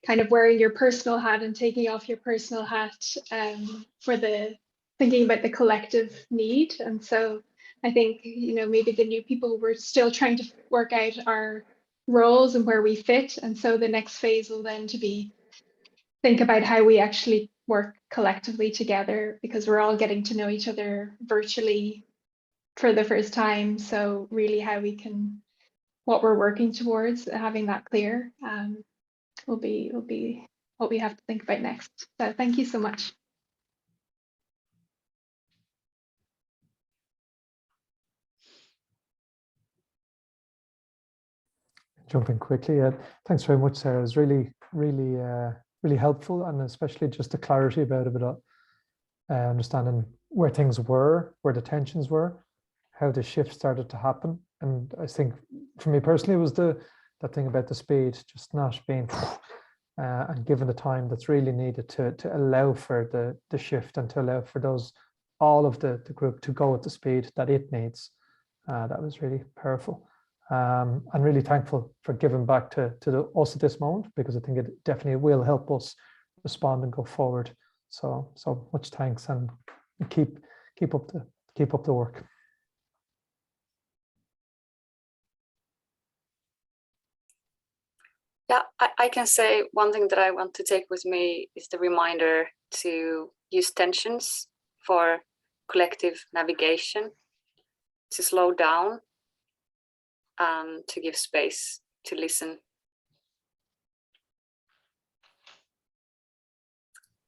kind of wearing your personal hat and taking off your personal hat for thinking about the collective need. And so I think, maybe the new people were still trying to work out our roles and where we fit. And so the next phase will then think about how we actually work collectively together, because we're all getting to know each other virtually for the first time. So really what we're working towards, having that clear, will be what we have to think about next. So thank you so much. Jumping quickly, thanks very much, Sarah. It was really helpful, and especially just the clarity about it, understanding where things were, where the tensions were, how the shift started to happen. And I think for me personally, it was that thing about the speed, just not being and given the time that's really needed to allow for the shift and to allow for all of the group to go at the speed that it needs. That was really powerful. I'm really thankful for giving back to us at this moment, because I think it definitely will help us respond and go forward. So much thanks, and keep up the work. Yeah, I can say one thing that I want to take with me is the reminder to use tensions for collective navigation, to slow down, and to give space to listen.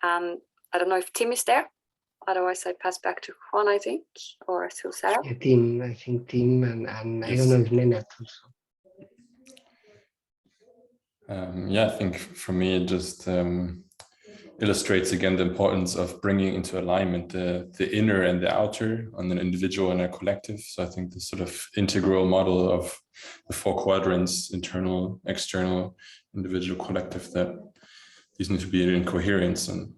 I don't know if Tim is there. Otherwise, I pass back to Juan, I think, or to Sarah. Yeah, Tim, I think Tim, and I don't know if Nenad also. Yeah, I think for me, it just illustrates again the importance of bringing into alignment the inner and the outer on an individual and a collective. So I think the sort of integral model of the 4 quadrants, internal, external, individual, collective, that these need to be in coherence. And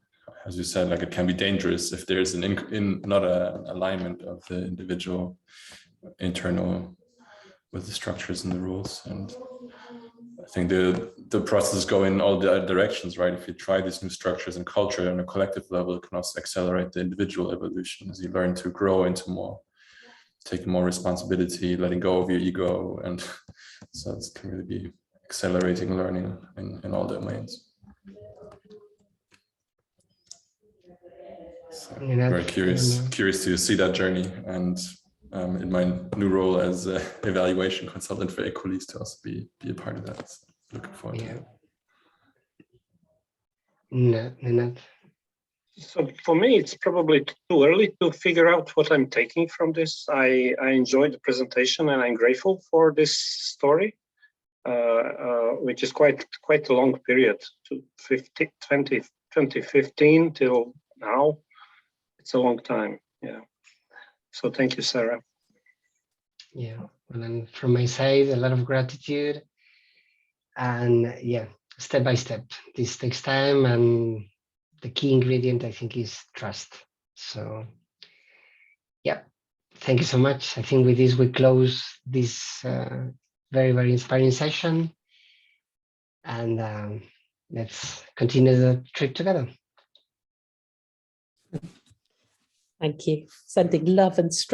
as you said, like, it can be dangerous if there's not an alignment of the individual, internal, with the structures and the rules. And I think the processes go in all the other directions, right? If you try these new structures and culture on a collective level, it can also accelerate the individual evolution as you learn to grow into taking more responsibility, letting go of your ego. And so it can really be accelerating learning in all domains. So very curious to see that journey, and in my new role as evaluation consultant for ECOLISE to also be a part of that. So looking forward to that. So for me, it's probably too early to figure out what I'm taking from this. I enjoyed the presentation, and I'm grateful for this story. which is quite a long period, to 2015 till now. It's a long time. Yeah. So thank you, Sarah. Yeah, and then from my side, a lot of gratitude. And yeah, step by step, this takes time, and the key ingredient, I think, is trust. So yeah, thank you so much. I think with this, we close this very, very inspiring session. And let's continue the trip together. Thank you. Sending love and strength.